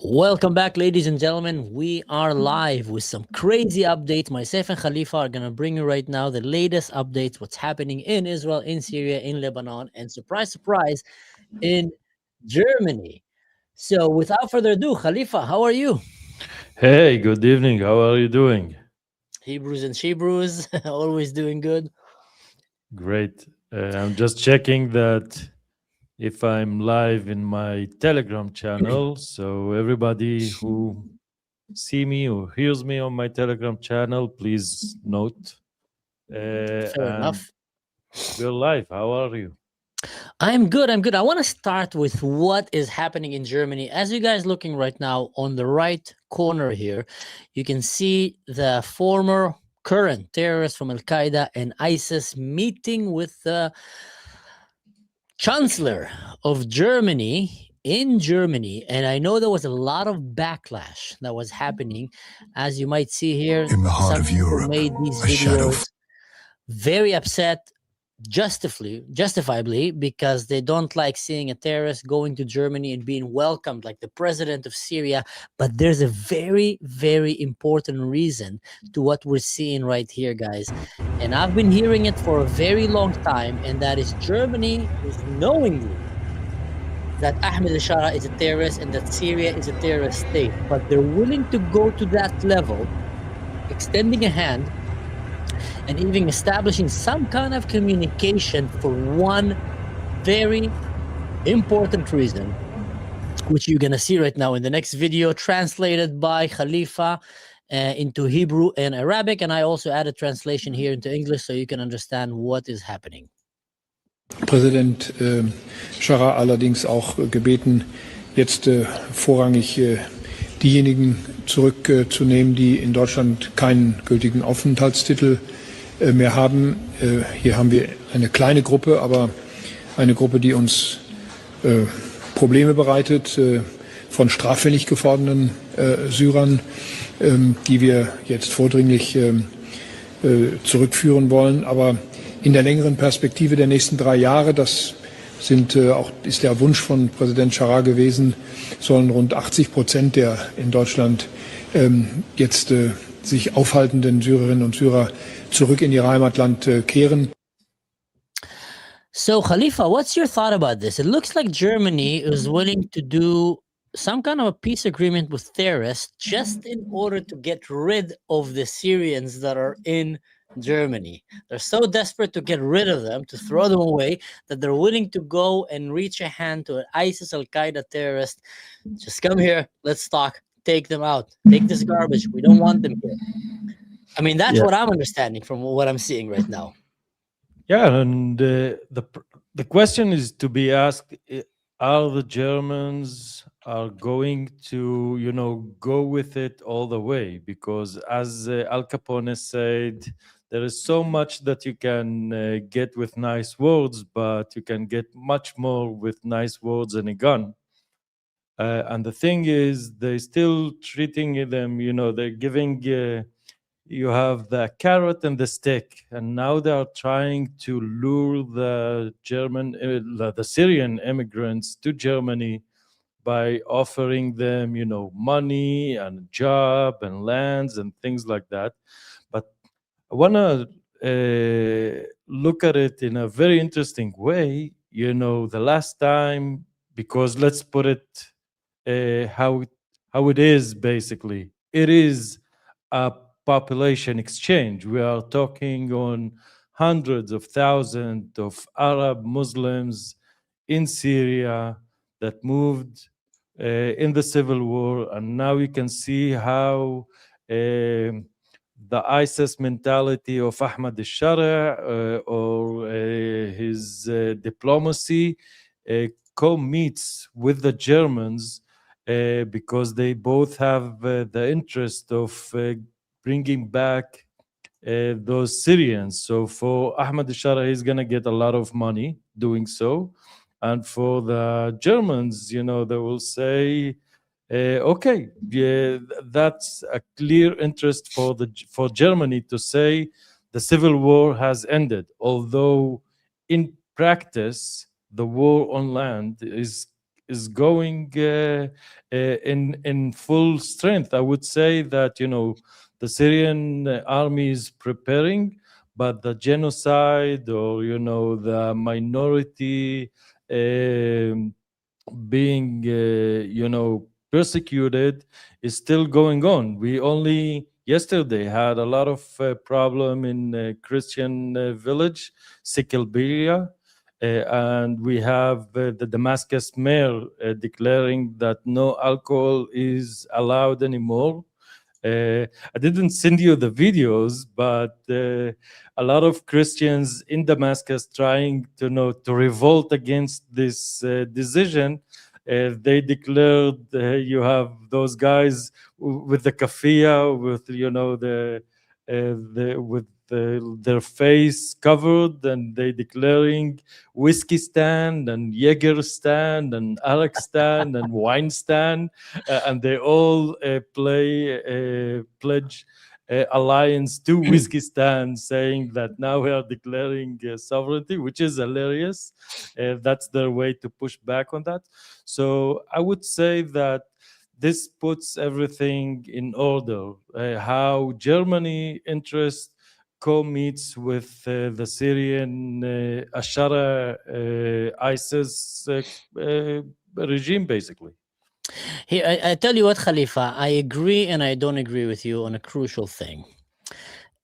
Welcome back, ladies and gentlemen. We are live with some crazy updates. Myself and Khalifa are going to bring you right now the latest updates, what's happening in Israel, in Syria, in Lebanon, and surprise, surprise, in Germany. So without further ado, Khalifa, how are you? Hey, good evening. How are you doing? Hebrews and Shebrews, always doing good. Great. I'm just checking that if I'm live in my Telegram channel. So everybody who see me or hears me on my Telegram channel, please note. Fair And enough. we're live. How are you? I'm good. I'm good. I want to start with what is happening in Germany. As you guys looking right now on the right corner here, you can see the former current terrorists from Al Qaeda and ISIS meeting with the chancellor of Germany in Germany. And I know there was a lot of backlash that was happening. As you might see here, In the heart some of people Europe, made these a shadow videos very upset, justifiably, because they don't like seeing a terrorist going to Germany and being welcomed like the president of Syria. But there's a very, very important reason to what we're seeing right here, guys. And I've been hearing it for a very long time, and that is Germany is knowingly that Ahmed al-Shara is a terrorist and that Syria is a terrorist state, but they're willing to go to that level, extending a hand and even establishing some kind of communication for one very important reason, which you're going to see right now in the next video, translated by Khalifa into Hebrew and Arabic. And I also added translation here into English so you can understand what is happening. Präsident Schara allerdings auch gebeten, jetzt vorrangig diejenigen zurückzunehmen, die in Deutschland keinen gültigen Aufenthaltstitel mehr haben. Hier haben wir eine kleine Gruppe, aber eine Gruppe, die uns Probleme bereitet, von straffällig gewordenen Syrern, die wir jetzt vordringlich zurückführen wollen. Aber in der längeren Perspektive der nächsten 3 Jahre, das ist der Wunsch von Präsident Schara gewesen, sollen rund 80% der in Deutschland jetzt sich aufhaltenden Syrerinnen und Syrer zurück in ihr Heimatland kehren. So, Khalifa, what's your thought about this? It looks like Germany is willing to do some kind of a peace agreement with terrorists just in order to get rid of the Syrians that are in Germany. They're so desperate to get rid of them, to throw them away, that they're willing to go and reach a hand to an ISIS Al Qaeda terrorist. Just come here, let's talk, take them out, take this garbage. We don't want them here. I mean, that's what I'm understanding from what I'm seeing right now. Yeah, and the question is to be asked: are the Germans are going to go with it all the way? Because as Al Capone said, there is so much that you can get with nice words, but you can get much more with nice words and a gun. And the thing is, they're still treating them. They're giving. You have the carrot and the stick, and now they are trying to lure the Syrian immigrants to Germany by offering them, money and job and lands and things like that. But I want to look at it in a very interesting way. The last time, because let's put it how it is. Basically, it is a population exchange. We are talking on hundreds of thousands of Arab Muslims in Syria that moved in the civil war, and now you can see how the ISIS mentality of Ahmad al-Shara or his diplomacy co-meets with the Germans because they both have the interest of bringing back those Syrians. So for Ahmad al-Shara, he's going to get a lot of money doing so. And for the Germans, they will say, okay, yeah, that's a clear interest for Germany to say the civil war has ended. Although in practice, the war on land is is going in full strength. I would say that the Syrian army is preparing, but the genocide, or the minority um, being persecuted, is still going on. We only yesterday had a lot of problem in Christian village Sikilbiria, and we have the Damascus mayor declaring that no alcohol is allowed anymore. I didn't send you the videos, but a lot of Christians in Damascus trying to revolt against this decision. They declared you have those guys with the kafia, with with their face covered, and they declaring whiskey stand and Jaeger stand and Arak stand and wine stand, and they all pledge alliance to whiskey stand, saying that now we are declaring sovereignty, which is hilarious. That's their way to push back on that. So I would say that this puts everything in order. How Germany interest co-meets with the Syrian Ashara ISIS regime, basically. Here, I tell you what, Khalifa, I agree and I don't agree with you on a crucial thing.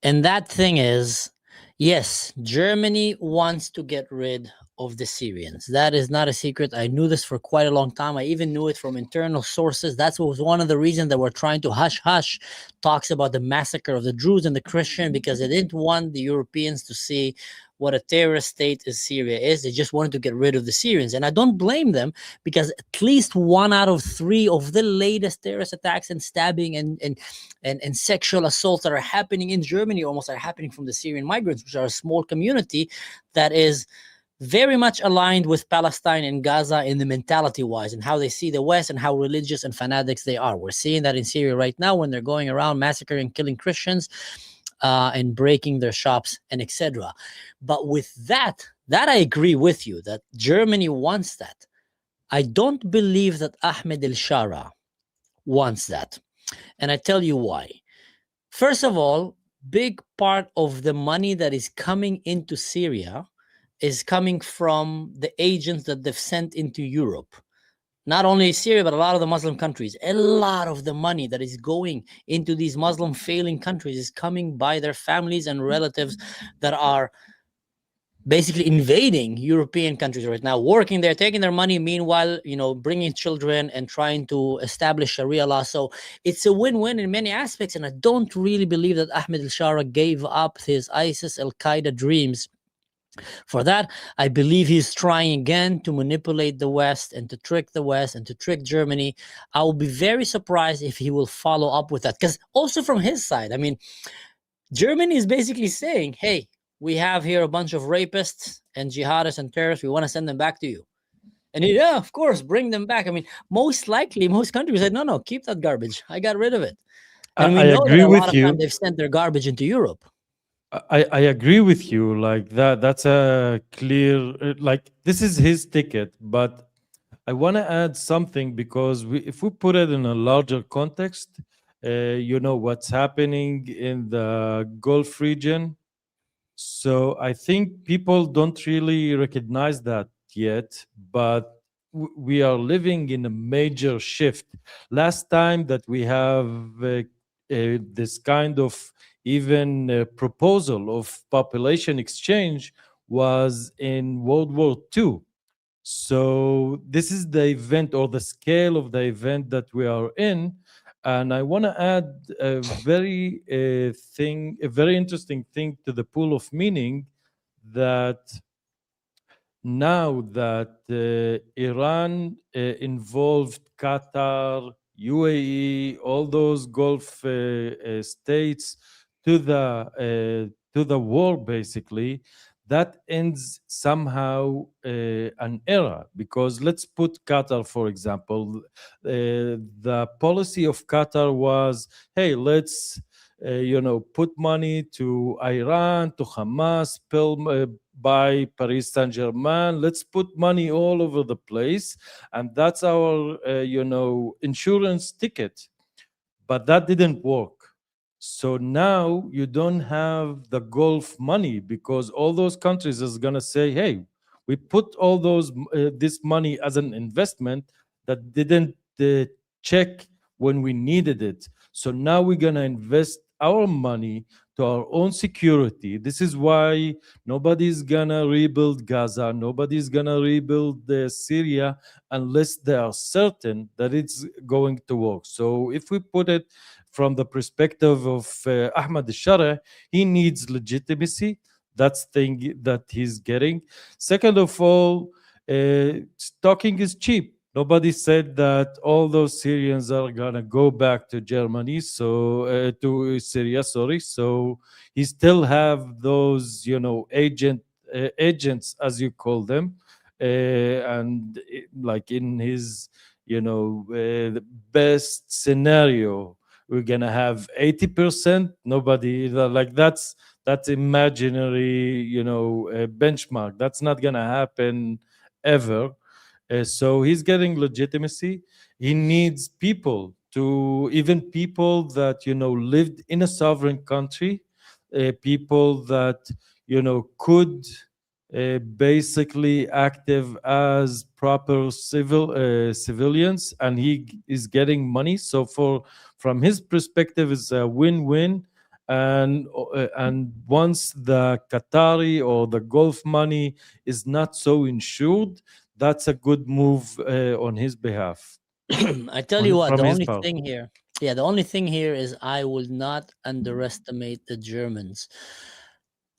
And that thing is, yes, Germany wants to get rid of the Syrians. That is not a secret. I knew this for quite a long time. I even knew it from internal sources. That was one of the reasons that we're trying to hush hush talks about the massacre of the Druze and the Christian, because they didn't want the Europeans to see what a terrorist state is Syria is. They just wanted to get rid of the Syrians. And I don't blame them, because at least 1 out of 3 of the latest terrorist attacks and stabbing and sexual assaults that are happening in Germany almost are happening from the Syrian migrants, which are a small community that is very much aligned with Palestine and Gaza in the mentality wise and how they see the West and how religious and fanatics they are. We're seeing that in Syria right now when they're going around massacring, killing Christians and breaking their shops and etc. But with that I agree with you that Germany wants that. I don't believe that Ahmed al-Shara wants that. And I tell you why. First of all, big part of the money that is coming into Syria is coming from the agents that they've sent into Europe. Not only Syria, but a lot of the Muslim countries. A lot of the money that is going into these Muslim failing countries is coming by their families and relatives that are basically invading European countries right now, working there, taking their money, meanwhile, bringing children and trying to establish Sharia law. So it's a win-win in many aspects. And I don't really believe that Ahmed al-Shara gave up his ISIS al-Qaeda dreams for that. I believe he's trying again to manipulate the West and to trick the West and to trick Germany. I will be very surprised if he will follow up with that. Because also from his side, I mean, Germany is basically saying, hey, we have here a bunch of rapists and jihadists and terrorists. We want to send them back to you. And yeah, of course, bring them back. I mean, most likely, most countries said, no, keep that garbage. I got rid of it. And we I know that agree a lot with of you. times they've sent their garbage into Europe. I agree with you. Like that's a clear, like this is his ticket. But I want to add something, because if we put it in a larger context, what's happening in the Gulf region. So I think people don't really recognize that yet, but we are living in a major shift. Last time that we have this kind of even proposal of population exchange was in World War II. So this is the event, or the scale of the event that we are in. And I want to add a very interesting thing to the pool of meaning, that now that Iran involved Qatar, UAE, all those Gulf states to the war, basically, that ends somehow an era. Because let's put Qatar, for example. The policy of Qatar was, hey, let's put money to Iran, to Hamas, buy Paris Saint-Germain. Let's put money all over the place. And that's our, insurance ticket. But that didn't work. So now you don't have the Gulf money because all those countries is going to say, hey, we put all this money as an investment that didn't check when we needed it. So now we're going to invest our money to our own security. This is why nobody's going to rebuild Gaza. Nobody's going to rebuild Syria unless they are certain that it's going to work. So if we put it from the perspective of Ahmad al-Shara, he needs legitimacy. That's thing that he's getting. Second of all, talking is cheap. Nobody said that all those Syrians are gonna go back to Germany, so to Syria. Sorry, so he still have those, agents as you call them, and like in his, the best scenario, we're gonna have 80%. Nobody like that's imaginary, benchmark. That's not gonna happen ever. So he's getting legitimacy. He needs people even people that lived in a sovereign country, people that could basically active as proper civilians, and he is getting money. So from his perspective, it's a win-win. And once the Qatari or the Gulf money is not so insured, that's a good move on his behalf. I tell you what, From the his only part. thing here, yeah, the only thing here is I will not underestimate the Germans.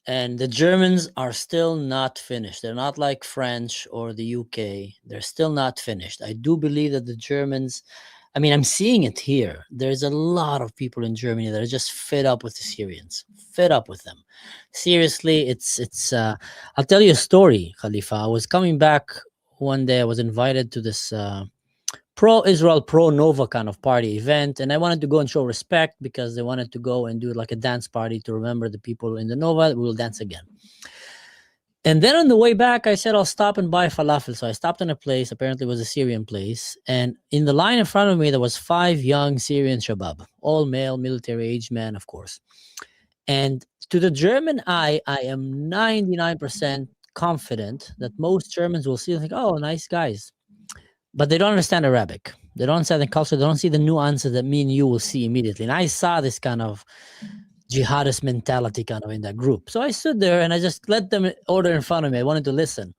And the Germans are still not finished. They're not like French or the UK. They're still not finished. I do believe that the Germans, I mean, I'm seeing it here. There's a lot of people in Germany that are just fed up with the Syrians, fed up with them. Seriously, I'll tell you a story, Khalifa. I was coming back one day. I was invited to this pro-Israel, pro-Nova kind of party event, and I wanted to go and show respect because they wanted to go and do like a dance party to remember the people in the Nova. We will dance again. And then on the way back, I said I'll stop and buy falafel. So I stopped in a place, apparently it was a Syrian place, and in the line in front of me there was 5 young Syrian shabab, all male, military-aged men, of course. And to the German eye, I am 99% confident that most Germans will see, like, oh, nice guys. But they don't understand Arabic. They don't understand the culture. They don't see the nuances that me and you will see immediately. And I saw this kind of jihadist mentality kind of in that group. So I stood there and I just let them order in front of me. I wanted to listen.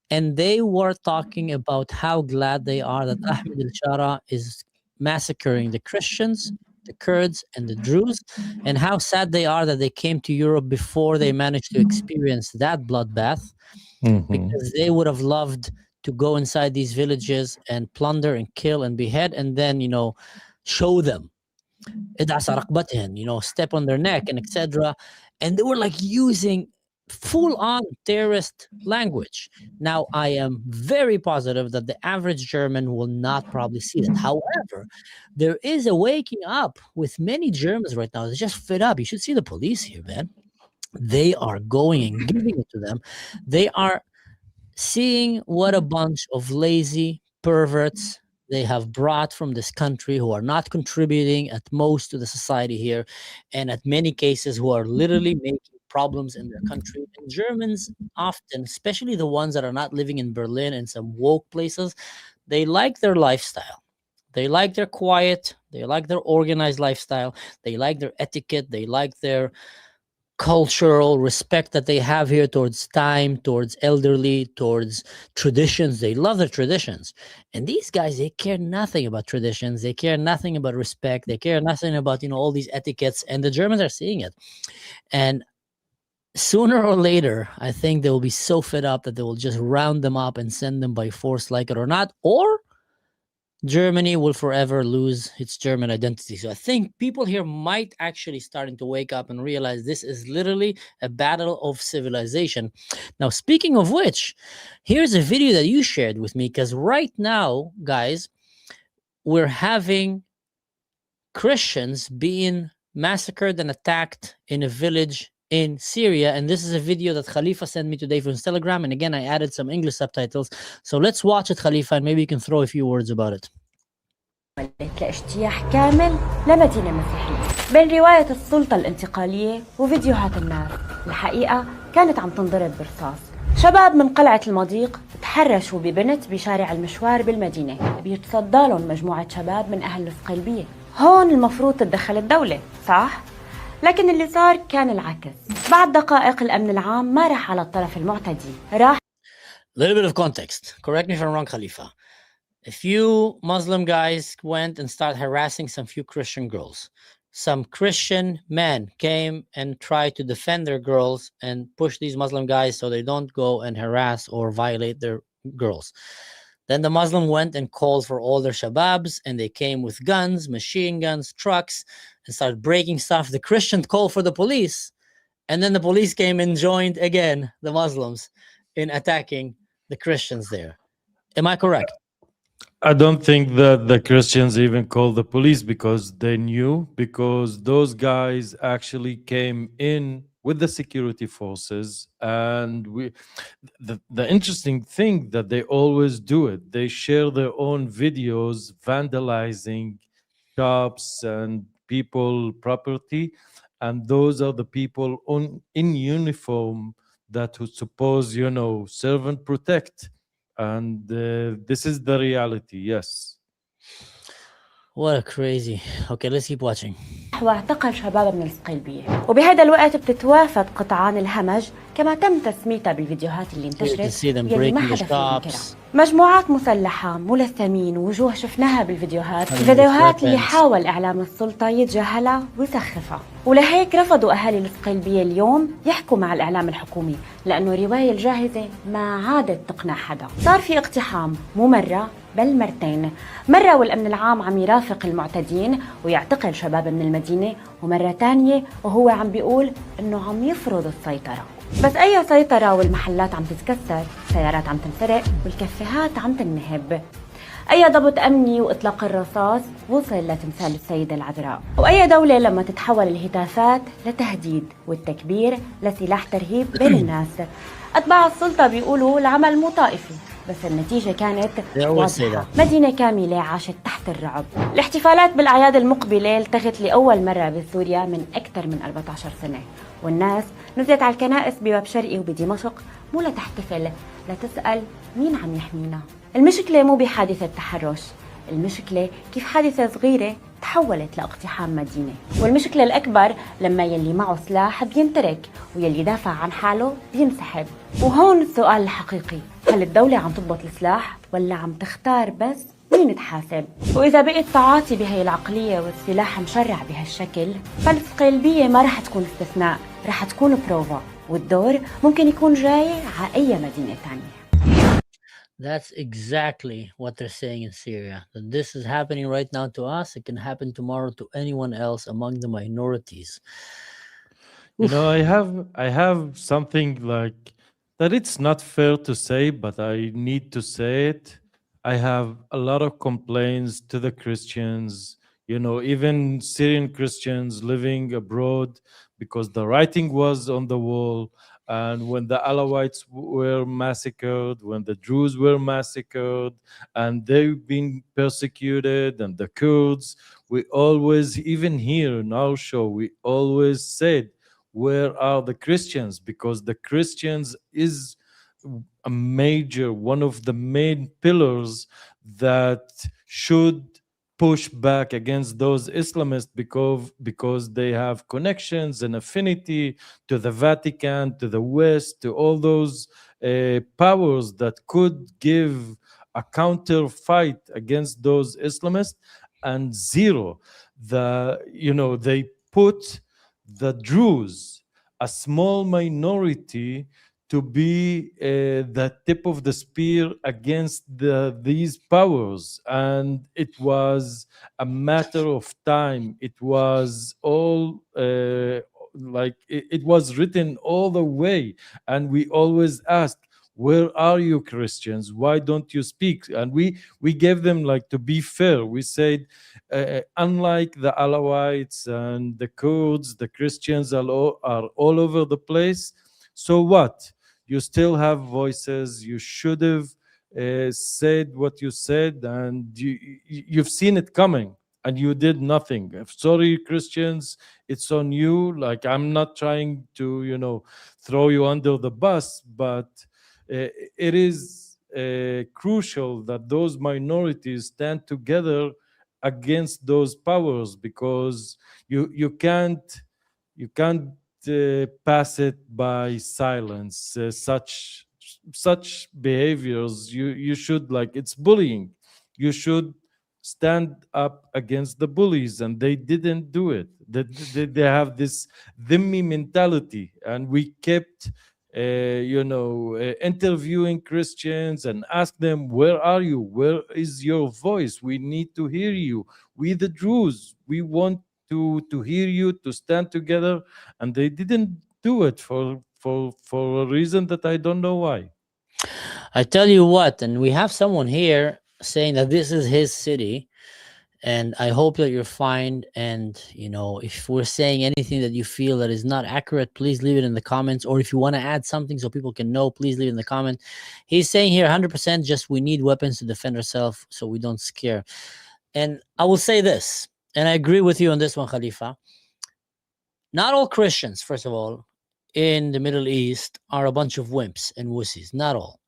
And they were talking about how glad they are that Ahmed al-Shara is massacring the Christians, the Kurds, and the Druze, and how sad they are that they came to Europe before they managed to experience that bloodbath, because they would have loved to go inside these villages and plunder and kill and behead, and then show them, step on their neck and etc. And they were like using full-on terrorist language. Now, I am very positive that the average German will not probably see that. However, there is a waking up with many Germans right now. They're just fed up. You should see the police here, man. They are going and giving it to them. They are seeing what a bunch of lazy perverts they have brought from this country, who are not contributing at most to the society here, and at many cases who are literally making problems in their country. And Germans often, especially the ones that are not living in Berlin and some woke places, they like their lifestyle. They like their quiet, they like their organized lifestyle, they like their etiquette, they like their cultural respect that they have here towards time, towards elderly, towards traditions. They love their traditions. And these guys, they care nothing about traditions. They care nothing about respect. They care nothing about, all these etiquettes. And the Germans are seeing it. And sooner or later, I think they will be so fed up that they will just round them up and send them by force, like it or not. Or Germany will forever lose its German identity. So I think people here might actually starting to wake up and realize this is literally a battle of civilization. Now, speaking of which, here's a video that you shared with me, because right now, guys, we're having Christians being massacred and attacked in a village in Syria. And this is a video that Khalifa sent me today from his Telegram. And again, I added some English subtitles. So let's watch it, Khalifa, and maybe you can throw a few words about it. لاجتياح كامل لمدينة مسيحية بين رواية السلطة الانتقالية وفيديوهات الناس. الحقيقة كانت عم تنضرب برصاص. شباب من قلعة المضيق تحرشوا ببنت بشارع المشوار بالمدينة، بيتصدى لهم مجموعة شباب من أهل القلبية. هون المفروض تتدخل الدولة، صح؟ لكن اللي صار كان العكس. بعد دقائق الأمن العام ما راح على الطرف المعتدي، راح. Little bit of context. Correct me if I'm wrong, Khalifa. A few Muslim guys went and started harassing some few Christian girls. Some Christian men came and tried to defend their girls and push these Muslim guys so they don't go and harass or violate their girls. Then the Muslim went and called for all their shababs, and they came with guns, machine guns, trucks, and started breaking stuff. The Christians called for the police, and then the police came and joined again the Muslims in attacking the Christians there. Am I correct? I don't think that the Christians even called the police because they knew, because those guys actually came in with the security forces. And the interesting thing that they always do it, they share their own videos vandalizing shops and people property, and those are the people in uniform that would suppose, serve and protect. And this is the reality, yes. What a crazy. Okay, let's keep watching. واعتقل شباب من الصقلبية، وبهذا الوقت بتتوافد قطعان الهمج كما تم تسميتها بالفيديوهات اللي انتشرت يلي ما حدا فيه ينكرها. مجموعات مسلحة، ملثمين، وجوه شفناها الفيديوهات اللي حاول إعلام السلطة يتجاهلها ويسخفها. ولهيك رفضوا أهالي الصقلبية اليوم يحكوا مع الإعلام الحكومي، لأنه الرواية الجاهزة ما عادت تقنع حدا. صار في اقتحام مو مرة بل مرتين، مرة والأمن العام عم يرافق المعتدين ويعتقل شباب من المدينة، ومرة تانية وهو عم بيقول إنه عم يفرض السيطرة. بس أي سيطرة والمحلات عم تتكسر، سيارات عم تنسرق والكافيهات عم تنهب. أي ضبط أمني وإطلاق الرصاص وصل لتمثال السيدة العذراء. وأي دولة لما تتحول الهتافات لتهديد والتكبير لسلاح ترهيب بين الناس. أتباع السلطة بيقولوا العمل مو طائفي، بس النتيجة كانت واضحة. مدينة كاملة عاشت تحت الرعب. الاحتفالات بالأعياد المقبلة التغت لأول مرة بسوريا من أكثر من 14 سنة، والناس نزلت على الكنائس بباب شرقي وبدمشق مو لتحتفل، لتسأل مين عم يحمينا. المشكلة مو بحادثة تحرش، المشكلة كيف حادثة صغيرة تحولت لاقتحام مدينة. والمشكلة الأكبر لما يلي معه سلاح بينترك ويلي دافع عن حاله بينسحب. وهون السؤال الحقيقي، هل الدولة عم تضبط السلاح ولا عم تختار بس مين تحاسب؟ وإذا بقي التعاطي بهي العقلية والسلاح مشرع بهالشكل، فالصقلبية ما رح تكون استثناء، رح تكون بروفا، والدور ممكن يكون جاي على أي مدينة تانية. That's exactly what they're saying in Syria. That this is happening right now to us. It can happen tomorrow to anyone else among the minorities. I have something like that. It's not fair to say, but I need to say it. I have a lot of complaints to the Christians, even Syrian Christians living abroad, because the writing was on the wall. And when the Alawites were massacred, when the Druze were massacred, and they've been persecuted, and the Kurds, we always, even here in our show, we always said, where are the Christians? Because the Christians is one of the main pillars that should push back against those Islamists, because they have connections and affinity to the Vatican, to the West, to all those powers that could give a counter fight against those Islamists. And zero, they put the Druze, a small minority, to be the tip of the spear against these powers. And it was a matter of time. It was all it was written all the way. And we always asked, where are you Christians? Why don't you speak? And we gave them, like, to be fair, we said, unlike the Alawites and the Kurds, the Christians are all over the place. So what? You still have voices. You should have said what you said, and you've seen it coming, and you did nothing. Sorry, Christians, it's on you. Like, I'm not trying to, throw you under the bus, but it is crucial that those minorities stand together against those powers, because you can't pass it by silence. Such behaviors, you should, like, it's bullying. You should stand up against the bullies, and they didn't do it. They have this dhimmi mentality, and we kept interviewing Christians and ask them, where are you? Where is your voice? We need to hear you. We, the Druze, we want to hear you, to stand together. And they didn't do it for a reason that I don't know why. I tell you what, and we have someone here saying that this is his city, and I hope that you're fine. And if we're saying anything that you feel that is not accurate, please leave it in the comments. Or if you want to add something so people can know, please leave it in the comment. He's saying here 100% just we need weapons to defend ourselves so we don't scare. And I will say this, and I agree with you on this one, Khalifa. Not all Christians, first of all, in the Middle East are a bunch of wimps and wussies. Not all.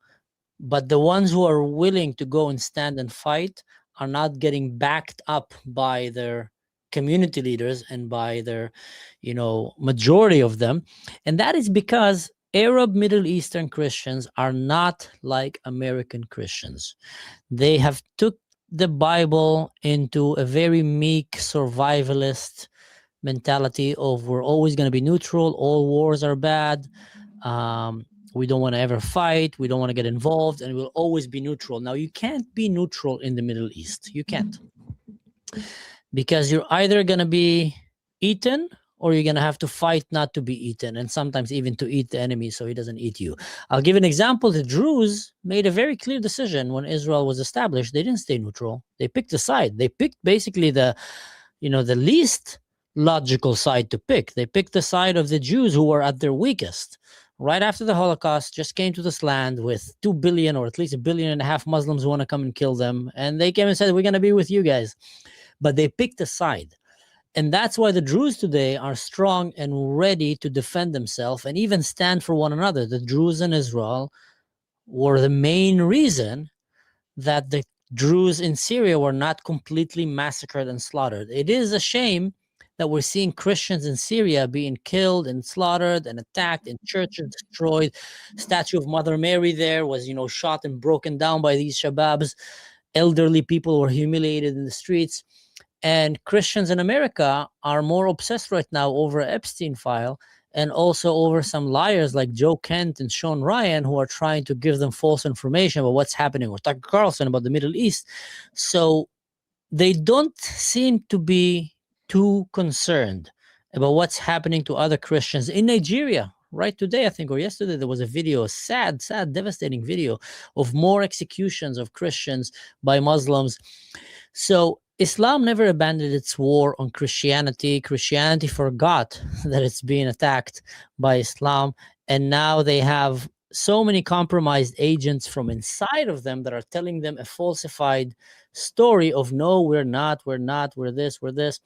But the ones who are willing to go and stand and fight are not getting backed up by their community leaders and by their, majority of them. And that is because Arab Middle Eastern Christians are not like American Christians. They have took the Bible into a very meek survivalist mentality of we're always going to be neutral. All wars are bad. We don't want to ever fight. We don't want to get involved, and we'll always be neutral. Now, you can't be neutral in the Middle East. You can't. Because you're either going to be eaten or you're going to have to fight not to be eaten, and sometimes even to eat the enemy so he doesn't eat you. I'll give an example. The Druze made a very clear decision when Israel was established. They didn't stay neutral. They picked a side. They picked basically the least logical side to pick. They picked the side of the Jews who were at their weakest. Right after the Holocaust, just came to this land with 2 billion or at least 1.5 billion Muslims who want to come and kill them. And they came and said, we're going to be with you guys. But they picked a side. And that's why the Druze today are strong and ready to defend themselves and even stand for one another. The Druze in Israel were the main reason that the Druze in Syria were not completely massacred and slaughtered. It is a shame that we're seeing Christians in Syria being killed and slaughtered and attacked, and churches destroyed. Statue of Mother Mary there was, shot and broken down by these shababs. Elderly people were humiliated in the streets. And Christians in America are more obsessed right now over Epstein file, and also over some liars like Joe Kent and Sean Ryan, who are trying to give them false information about what's happening, with Tucker Carlson about the Middle East. So they don't seem to be too concerned about what's happening to other Christians in Nigeria. Right today, I think, or yesterday, there was a video, a sad, devastating video of more executions of Christians by Muslims. So Islam never abandoned its war on Christianity. Christianity forgot that it's being attacked by Islam. And now they have so many compromised agents from inside of them that are telling them a falsified story of, no, we're not, we're this.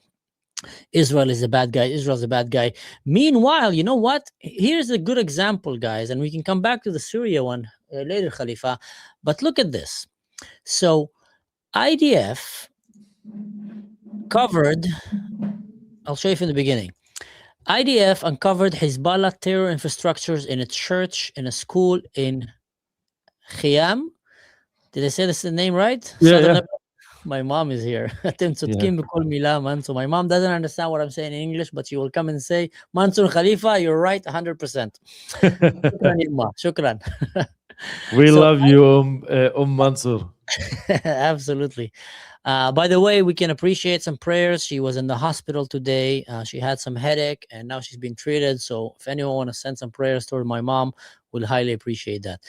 Israel is a bad guy. Israel's a bad guy. Meanwhile, you know what? Here's a good example, guys, and we can come back to the Syria one later, Khalifa. But look at this. So IDF covered, I'll show you from the beginning. IDF uncovered Hezbollah terror infrastructures in a church, in a school in Khiyam. Did I say this the name right? Yeah. My mom is here. So my mom doesn't understand what I'm saying in English, but she will come and say, Mansur Khalifa, you're right 100%. Shukran. We love you, Mansur. Absolutely. By the way, we can appreciate some prayers. She was in the hospital today. She had some headache, and now she's been treated. So if anyone want to send some prayers toward my mom, we'll highly appreciate that.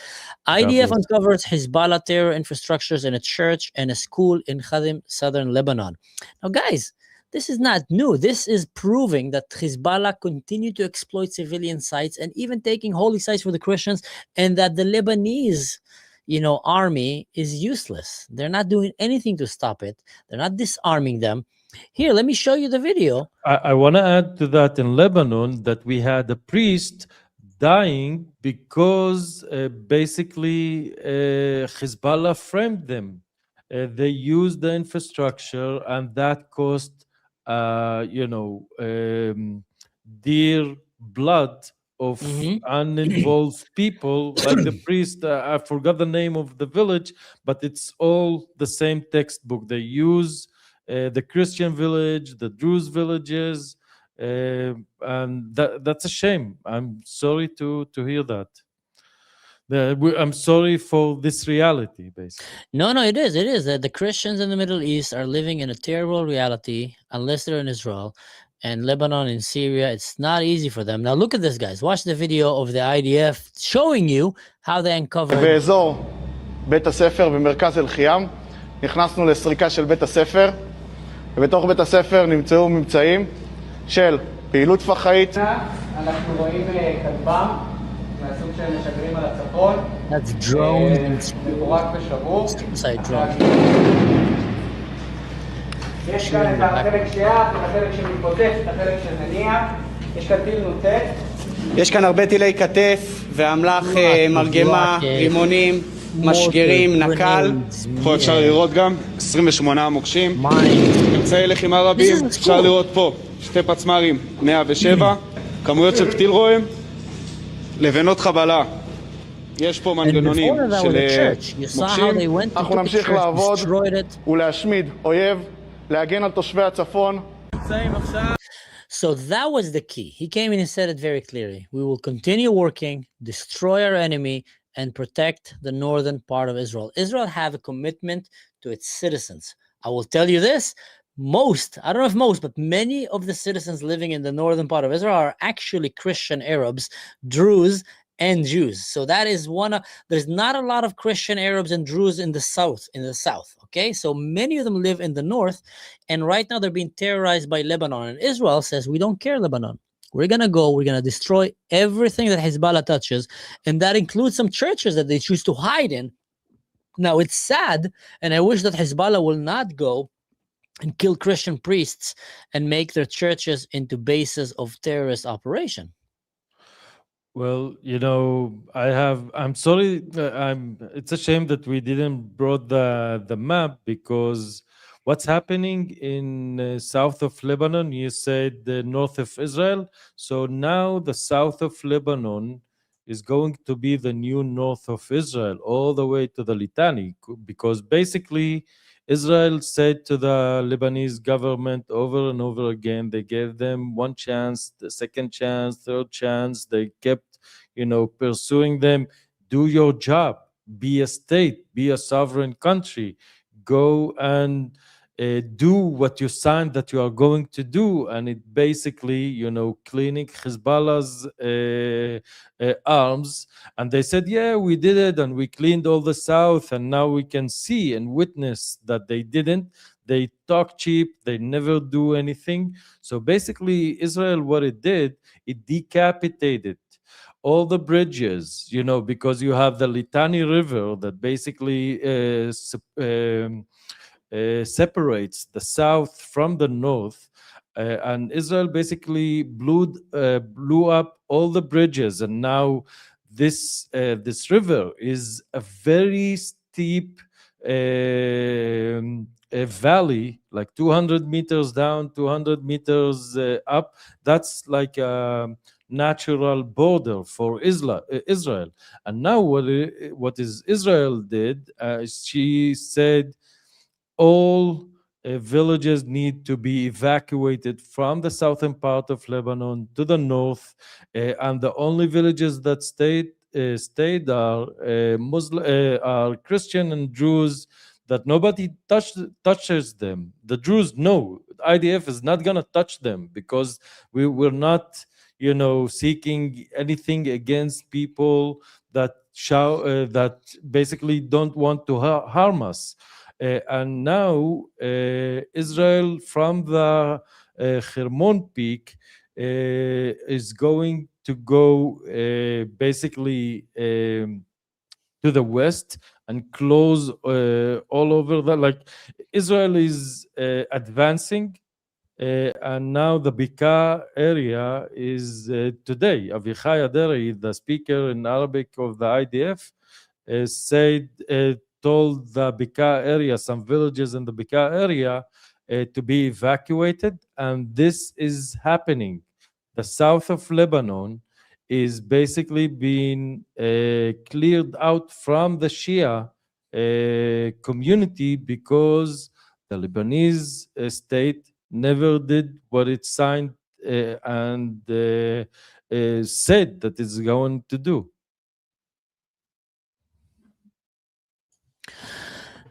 IDF uncovers Hezbollah terror infrastructures in a church and a school in Khadim, southern Lebanon. Now, guys, this is not new. This is proving that Hezbollah continue to exploit civilian sites and even taking holy sites for the Christians, and that the Lebanese army is useless. They're not doing anything to stop it. They're not disarming them. Here, let me show you the video. I want to add to that in Lebanon that we had a priest dying because basically Hezbollah framed them. They used the infrastructure, and that cost, dear blood of uninvolved people, like the priest. I forgot the name of the village, but it's all the same textbook. They use the Christian village, the Druze villages, and that's a shame. I'm sorry to hear that. I'm sorry for this reality, basically. No, it is. It is that the Christians in the Middle East are living in a terrible reality unless they're in Israel. And Lebanon and Syria, it's not easy for them. Now look at this, guys. Watch the video of the IDF showing you how they uncovered. באזור בית הספר במרכז אל-חיאם נכנסנו לסריקה של בית הספר, ובתוך בית הספר נמצאו ממצאים של פעילות פח"עית. אנחנו רואים כטב"ם מהסוג שהם משגרים על הצפון. That's drones. מפורק ושבור. Suicide drones. יש כאן את החלק שיח, את החלק שמתפוצץ, את החלק שמניע. יש כאן טיל נוצץ. יש כאן הרבה טילי כתף ואמל"ח מרגמה, רימונים, משגרים, נקל. פה אפשר לראות גם 28 מוקשים. אמצעי לחימה רבים, אפשר לראות פה שתי פצמ"רים 107, כמויות של פתיל רועם, לבנות חבלה. יש פה מנגנונים של מוקשים. אנחנו נמשיך לעבוד ולהשמיד אויב. So that was the key. He came in and said it very clearly. We will continue working, destroy our enemy, and protect the northern part of Israel. Israel have a commitment to its citizens. I will tell you this. I don't know if most, but many of the citizens living in the northern part of Israel are actually Christian Arabs, Druze, and Jews. So that is there's not a lot of Christian Arabs and Druze in the south. Okay, so many of them live in the north, and right now they're being terrorized by Lebanon. And Israel says, we don't care, Lebanon. We're going to destroy everything that Hezbollah touches, and that includes some churches that they choose to hide in. Now, it's sad, and I wish that Hezbollah will not go and kill Christian priests and make their churches into bases of terrorist operation. Well, I'm sorry. It's a shame that we didn't brought the map, because what's happening in south of Lebanon, you said the north of Israel. So now the south of Lebanon is going to be the new north of Israel, all the way to the Litani, because basically Israel said to the Lebanese government over and over again, they gave them one chance, the second chance, third chance. They kept, pursuing them. Do your job. Be a state. Be a sovereign country. Go and do what you signed that you are going to do. And it basically, cleaning Hezbollah's arms. And they said, yeah, we did it, and we cleaned all the south, and now we can see and witness that they didn't. They talk cheap. They never do anything. So basically, Israel, what it did, it decapitated all the bridges, because you have the Litani River that basically separates the south from the north, and Israel basically blew up all the bridges, and now this river is a very steep a valley, like 200 meters down, 200 meters up. That's like a natural border for Israel. And now what Israel did, she said all villages need to be evacuated from the southern part of Lebanon to the north, and the only villages that stayed state are are Christian and Jews, that nobody touches them. The Jews know IDF is not gonna touch them because we're not, seeking anything against people that that basically don't want to harm us. And now Israel from the Hermon Peak is going to go basically to the west and close all over the, like, Israel is advancing, and now the Bika area is today. Avichai Aderi, the speaker in Arabic of the IDF, told the Bika area, some villages in the Bika area, to be evacuated, and this is happening. The south of Lebanon is basically being cleared out from the Shia community because the Lebanese state never did what it signed and said that it's going to do.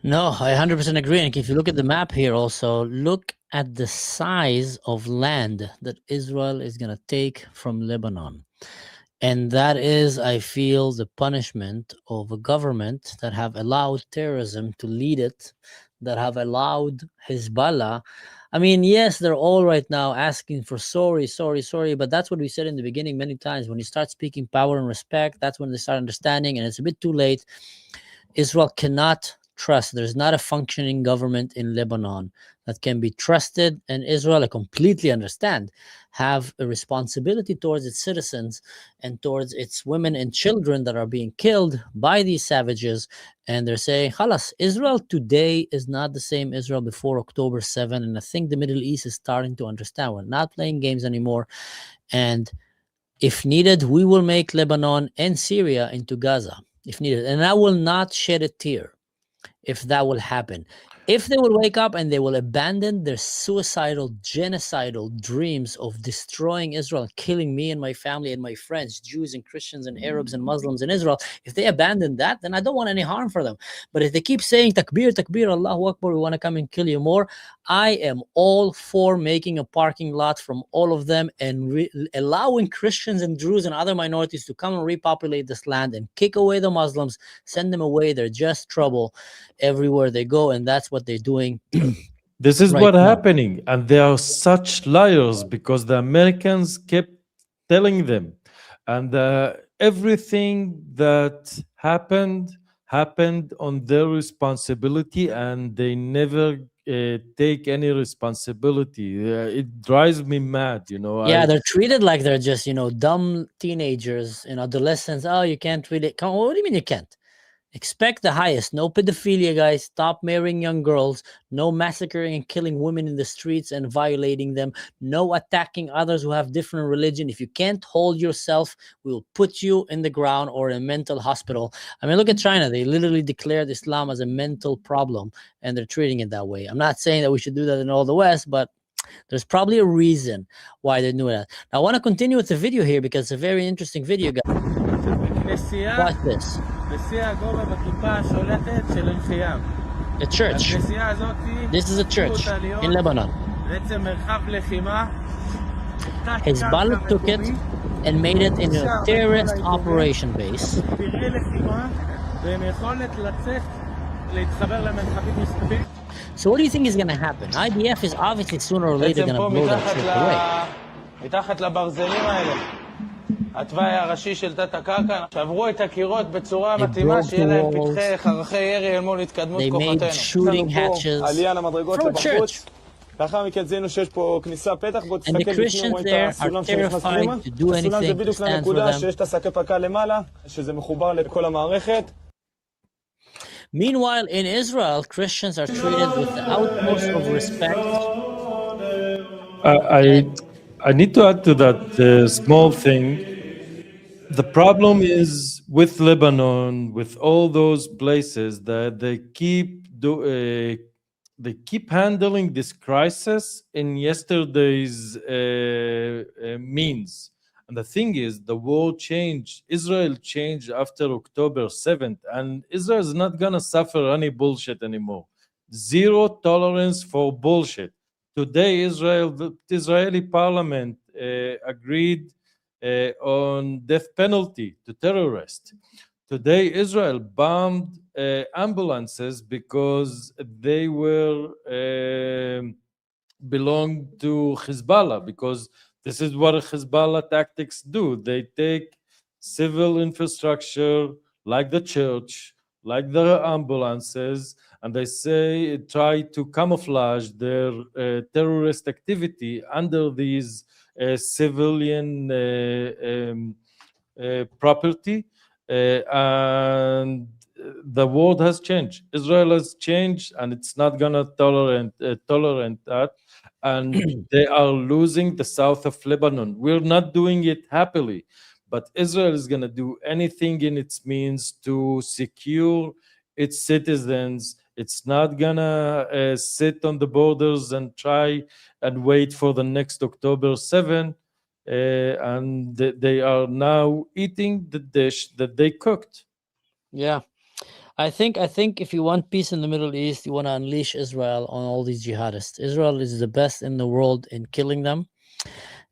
No, I 100% agree. And if you look at the map here also, look at the size of land that Israel is going to take from Lebanon. And that is, I feel, the punishment of a government that have allowed terrorism to lead it, that have allowed Hezbollah. I mean, yes, they're all right now asking for sorry, but that's what we said in the beginning many times. When you start speaking power and respect, that's when they start understanding, and it's a bit too late. Israel cannot trust. There's not a functioning government in Lebanon that can be trusted, and Israel, I completely understand, have a responsibility towards its citizens and towards its women and children that are being killed by these savages. And they're saying, Halas, Israel today is not the same Israel before October 7. And I think the Middle East is starting to understand we're not playing games anymore. And if needed, we will make Lebanon and Syria into Gaza, if needed. And I will not shed a tear if that will happen. If they will wake up and they will abandon their suicidal, genocidal dreams of destroying Israel, killing me and my family and my friends, Jews and Christians and Arabs and Muslims in Israel, if they abandon that, then I don't want any harm for them. But if they keep saying, Takbir, Takbir, Allahu Akbar, we want to come and kill you more, I am all for making a parking lot from all of them and allowing Christians and Jews and other minorities to come and repopulate this land and kick away the Muslims, send them away. They're just trouble everywhere they go, and that's what they're doing. This is right happening, and they are such liars because the Americans kept telling them, and everything that happened on their responsibility, and they never take any responsibility. It drives me mad, Yeah, they're treated like they're just, dumb teenagers, adolescents. Oh, you can't really come. What do you mean you can't? Expect the highest. No pedophilia, guys. Stop marrying young girls. No massacring and killing women in the streets and violating them. No attacking others who have different religion. If you can't hold yourself, we'll put you in the ground or in a mental hospital. I mean, look at China. They literally declared Islam as a mental problem, and they're treating it that way. I'm not saying that we should do that in all the West, but there's probably a reason why they're doing that. Now, I want to continue with the video here because it's a very interesting video, guys. Watch this. A church. This is a church in Lebanon. Hezbollah took it and made it into a terrorist operation base. So what do you think is going to happen? IDF is obviously sooner or later going to blow that church away. התוואי הראשי של תת הקרקע, שעברו את הקירות בצורה מתאימה, שיהיה להם פתחי חרכי ירי אל מול התקדמות כוחותינו. עלייה למדרגות לבחוץ. לאחר מכן זיהינו שיש פה כניסה פתח, בוא תסתכל בפנים, רואים את הסולם שנכנס פנימה. הסולם זה בדיוק לנקודה שיש את השקי פרקה למעלה, שזה מחובר לכל המערכת. Meanwhile, in Israel, Christians are treated with the utmost of respect. I need to add to that small thing. The problem is with Lebanon, with all those places that they keep handling this crisis in yesterday's means, And the thing is, the war changed. Israel changed after October 7th, and Israel is not going to suffer any bullshit anymore. Zero tolerance for bullshit. Today, the Israeli parliament agreed on death penalty to terrorists. Today, Israel bombed ambulances because they were belonged to Hezbollah, because this is what Hezbollah tactics do. They take civil infrastructure like the church, like the ambulances, and they try to camouflage their terrorist activity under these civilian property, and the world has changed. Israel has changed, and it's not gonna tolerate that. And they are losing the south of Lebanon. We're not doing it happily, but Israel is gonna do anything in its means to secure its citizens. It's not gonna sit on the borders and try and wait for the next October 7th. And they are now eating the dish that they cooked. Yeah, I think if you want peace in the Middle East, you want to unleash Israel on all these jihadists. Israel is the best in the world in killing them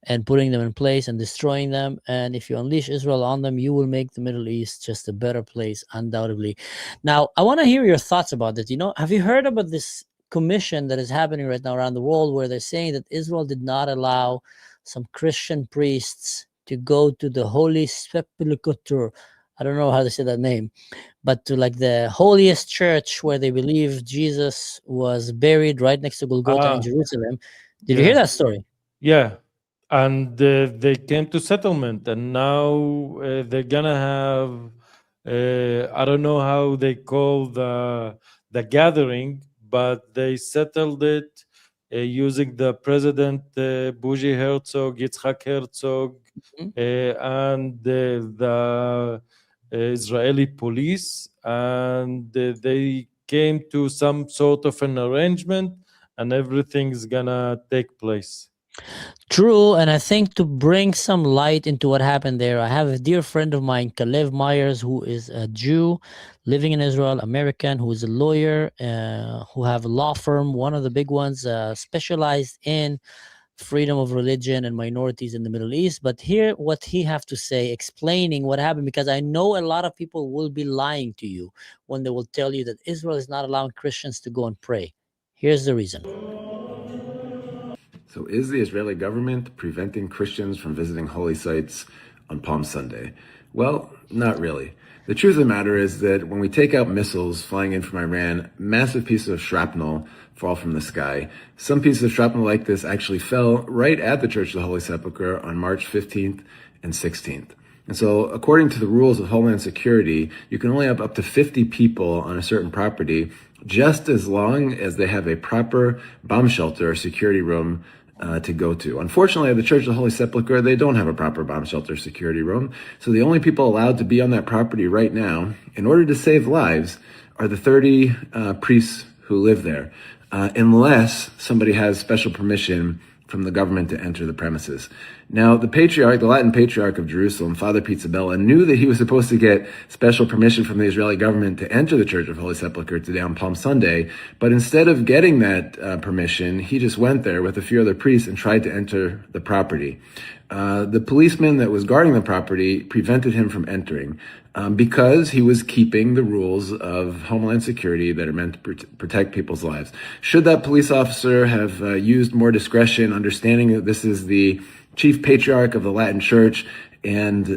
and putting them in place and destroying them. And if you unleash Israel on them, you will make the Middle East just a better place, undoubtedly. Now, I want to hear your thoughts about this. Have you heard about this commission that is happening right now around the world, where they're saying that Israel did not allow some Christian priests to go to the Holy Sepulchre? I don't know how to say that name, but to like the holiest church where they believe Jesus was buried, right next to Golgotha in Jerusalem. Did you hear that story? Yeah. And they came to settlement, and now they're gonna have I don't know how they call the gathering, but they settled it using the President Bougie Herzog, Yitzhak Herzog, and the Israeli police, and they came to some sort of an arrangement, and everything's gonna take place. True, and I think to bring some light into what happened there, I have a dear friend of mine, Kalev Myers, who is a Jew living in Israel, American, who is a lawyer, who have a law firm, one of the big ones, specialized in freedom of religion and minorities in the Middle East. But hear what he have to say, explaining what happened, because I know a lot of people will be lying to you when they will tell you that Israel is not allowing Christians to go and pray. Here's the reason. So is the Israeli government preventing Christians from visiting holy sites on Palm Sunday? Well, not really. The truth of the matter is that when we take out missiles flying in from Iran, massive pieces of shrapnel fall from the sky. Some pieces of shrapnel like this actually fell right at the Church of the Holy Sepulchre on March 15th and 16th. And so according to the rules of Homeland Security, you can only have up to 50 people on a certain property just as long as they have a proper bomb shelter or security room to go to. Unfortunately, at the Church of the Holy Sepulchre, they don't have a proper bomb shelter security room. So the only people allowed to be on that property right now, in order to save lives, are the 30 priests who live there, unless somebody has special permission from the government to enter the premises. Now, the Latin Patriarch of Jerusalem, Father Pizzabella, knew that he was supposed to get special permission from the Israeli government to enter the Church of Holy Sepulchre today on Palm Sunday, but instead of getting that permission, he just went there with a few other priests and tried to enter the property. The policeman that was guarding the property prevented him from entering because he was keeping the rules of Homeland Security that are meant to protect people's lives. Should that police officer have used more discretion, understanding that this is the chief patriarch of the Latin Church, and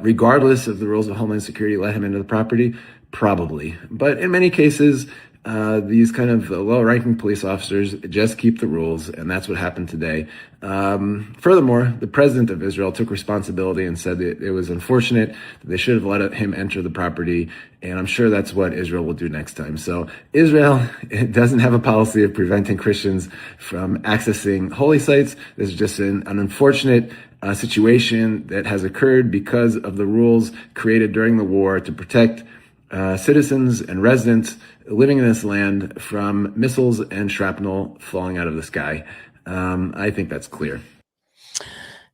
regardless of the rules of Homeland Security, let him into the property? Probably. But in many cases, these kind of low-ranking police officers just keep the rules, and that's what happened today. Furthermore, the president of Israel took responsibility and said that it was unfortunate that they should have let him enter the property, and I'm sure that's what Israel will do next time. So Israel doesn't have a policy of preventing Christians from accessing holy sites. This is just an unfortunate situation that has occurred because of the rules created during the war to protect citizens and residents living in this land from missiles and shrapnel falling out of the sky. I think that's clear.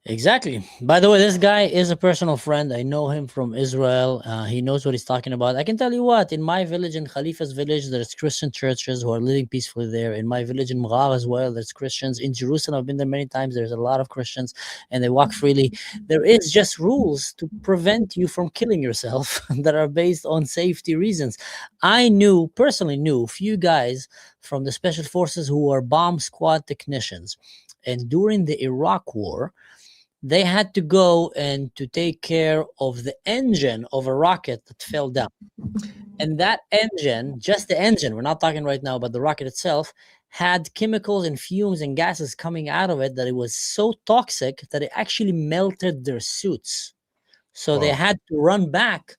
Exactly. By the way, this guy is a personal friend. I know him from Israel. He knows what he's talking about. I can tell you what, in my village, in Khalifa's village, there's Christian churches who are living peacefully there. In my village in Mghar as well, there's Christians. In Jerusalem, I've been there many times. There's a lot of Christians and they walk freely. There is just rules to prevent you from killing yourself that are based on safety reasons. I personally knew a few guys from the special forces who were bomb squad technicians. And during the Iraq war, they had to go and to take care of the engine of a rocket that fell down. And that engine, just the engine, we're not talking right now about the rocket itself, had chemicals and fumes and gases coming out of it that it was so toxic that it actually melted their suits. So they had to run back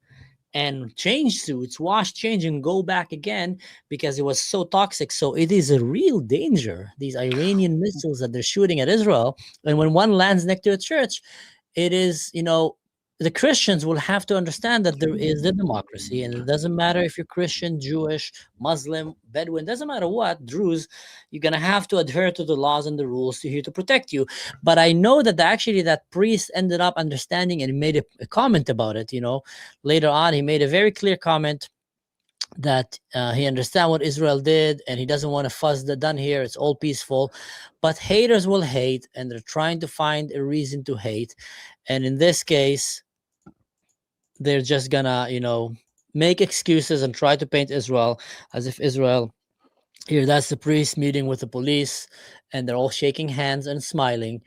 and change suits, wash, change, and go back again because it was so toxic. So it is a real danger, these Iranian missiles that they're shooting at Israel. And when one lands next to a church, it is, the Christians will have to understand that there is a democracy, and it doesn't matter if you're Christian, Jewish, Muslim, Bedouin, doesn't matter what, Druze, you're going to have to adhere to the laws and the rules here to protect you. But I know that actually that priest ended up understanding and made a comment about it. Later on, he made a very clear comment that he understands what Israel did and he doesn't want to fuss the done here. It's all peaceful, but haters will hate, and they're trying to find a reason to hate. And in this case, they're just gonna, make excuses and try to paint Israel as if Israel, here, that's the priest meeting with the police, and they're all shaking hands and smiling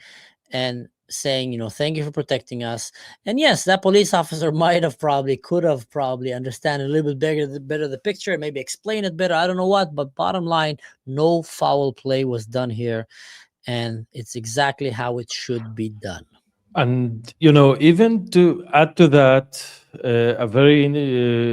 and saying, thank you for protecting us. And yes, that police officer could have probably understand a little bit better the picture, maybe explain it better. I don't know what, but bottom line, no foul play was done here. And it's exactly how it should be done. And, even to add to that, a very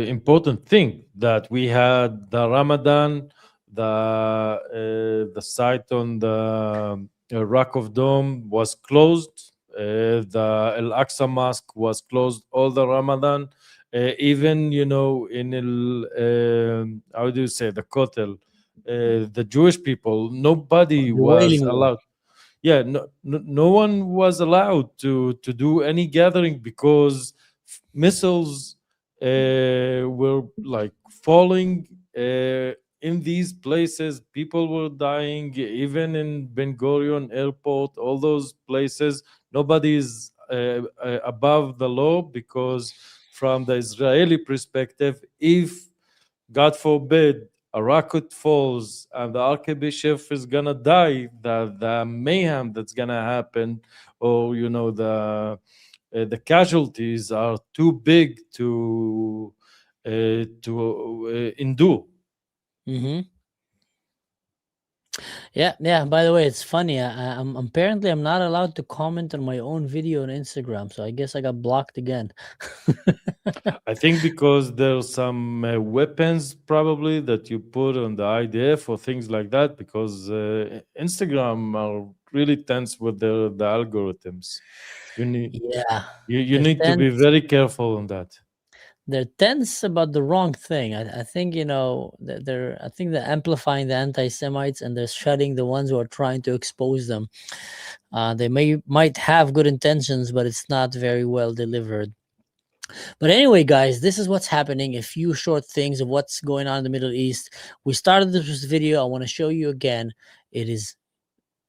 important thing that we had the Ramadan, the site on the Rock of Dome was closed. The Al-Aqsa Mosque was closed all the Ramadan. Even, in how do you say, the Kotel, the Jewish people, nobody was allowed. Yeah, no one was allowed to do any gathering because missiles were like falling in these places. People were dying, even in Ben Gurion Airport, all those places. Nobody is above the law, because from the Israeli perspective, if God forbid a rocket falls and the archbishop is gonna die, the mayhem that's gonna happen, or the casualties are too big to endure. Mm-hmm. Yeah. By the way, it's funny. I'm apparently I'm not allowed to comment on my own video on Instagram, so I guess I got blocked again. I think because there's some weapons probably that you put on the IDF or things like that, because Instagram are really tense with the algorithms. You need to be very careful on that. They're tense about the wrong thing. I think they're amplifying the anti-Semites, and they're shutting the ones who are trying to expose them. They might have good intentions, but it's not very well delivered. But anyway, guys, this is what's happening. A few short things of what's going on in the Middle East. We started this video. I want to show you again. It is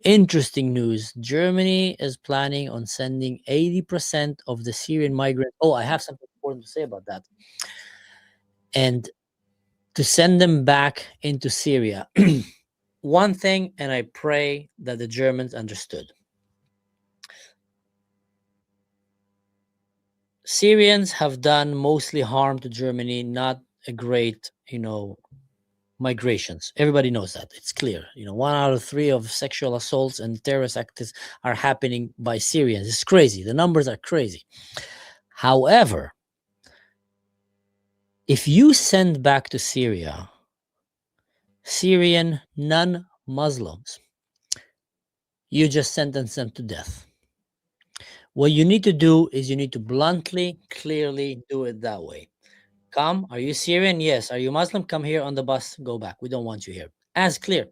interesting news. Germany is planning on sending 80% of the Syrian migrants. Oh, I have something important to say about that. And to send them back into Syria. One thing, and I pray that the Germans understood. Syrians have done mostly harm to Germany, not a great, migrations. Everybody knows that. It's clear. 1 out of 3 of sexual assaults and terrorist acts are happening by Syrians. It's crazy. The numbers are crazy. However, if you send back to Syria Syrian non-Muslims, you just sentence them to death. What you need to do is you need to bluntly, clearly do it that way. Come, are you Syrian? Yes. Are you Muslim? Come here on the bus, go back. We don't want you here. As clear.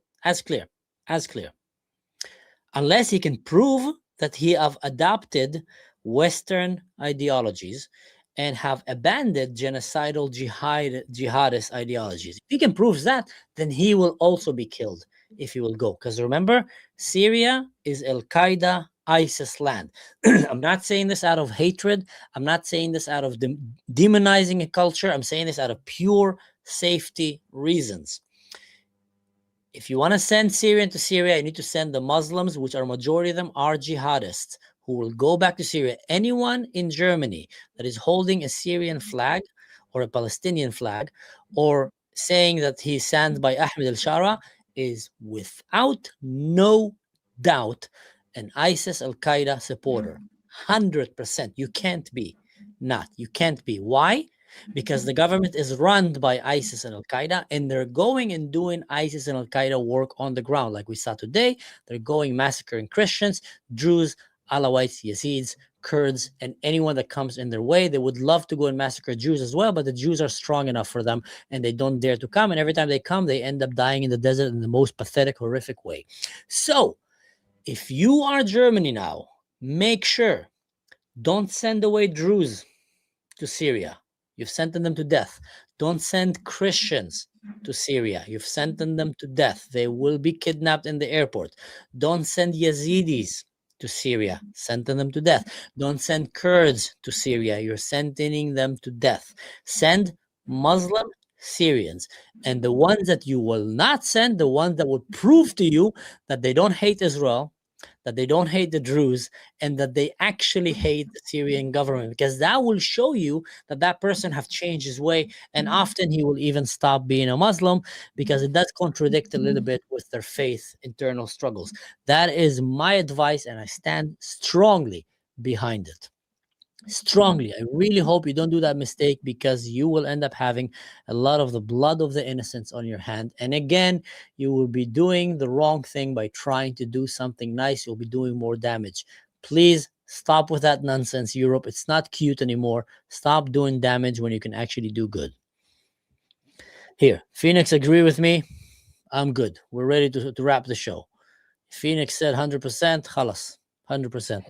Unless he can prove that he have adopted Western ideologies and have abandoned genocidal jihadist ideologies. If he can prove that, then he will also be killed if he will go. Because remember, Syria is Al-Qaeda, ISIS land. I'm not saying this out of hatred. I'm not saying this out of demonizing a culture. I'm saying this out of pure safety reasons. If you want to send Syrian to Syria, you need to send the Muslims, which are majority of them are jihadists, who will go back to Syria. Anyone in Germany that is holding a Syrian flag or a Palestinian flag or saying that he's signed by Ahmed al-Shara is without no doubt an ISIS Al-Qaeda supporter. 100%. You can't be. You can't be. Why? Because the government is run by ISIS and Al-Qaeda, and they're going and doing ISIS and Al-Qaeda work on the ground. Like we saw today, they're going massacring Christians, Druze, Alawites, Yazidis, Kurds, and anyone that comes in their way. They would love to go and massacre Jews as well, but the Jews are strong enough for them, and they don't dare to come. And every time they come, they end up dying in the desert in the most pathetic, horrific way. So, if you are Germany now, make sure, don't send away Druze to Syria. You've sent them to death. Don't send Christians to Syria. You've sent them to death. They will be kidnapped in the airport. Don't send Yazidis to Syria. Send them to death. Don't send Kurds to Syria. You're sending them to death. Send Muslim Syrians. And the ones that you will not send, the ones that will prove to you that they don't hate Israel, that they don't hate the Druze, and that they actually hate the Syrian government, because that will show you that that person have changed his way, and often he will even stop being a Muslim, because it does contradict a little bit with their faith internal struggles. That is my advice, and I stand strongly behind it. Strongly. I really hope you don't do that mistake, because you will end up having a lot of the blood of the innocents on your hand. And again, you will be doing the wrong thing by trying to do something nice. You'll be doing more damage. Please stop with that nonsense, Europe. It's not cute anymore. Stop doing damage when you can actually do good. Here, Phoenix, agree with me? I'm good. We're ready to wrap the show. Phoenix said 100%. Khalas, 100%.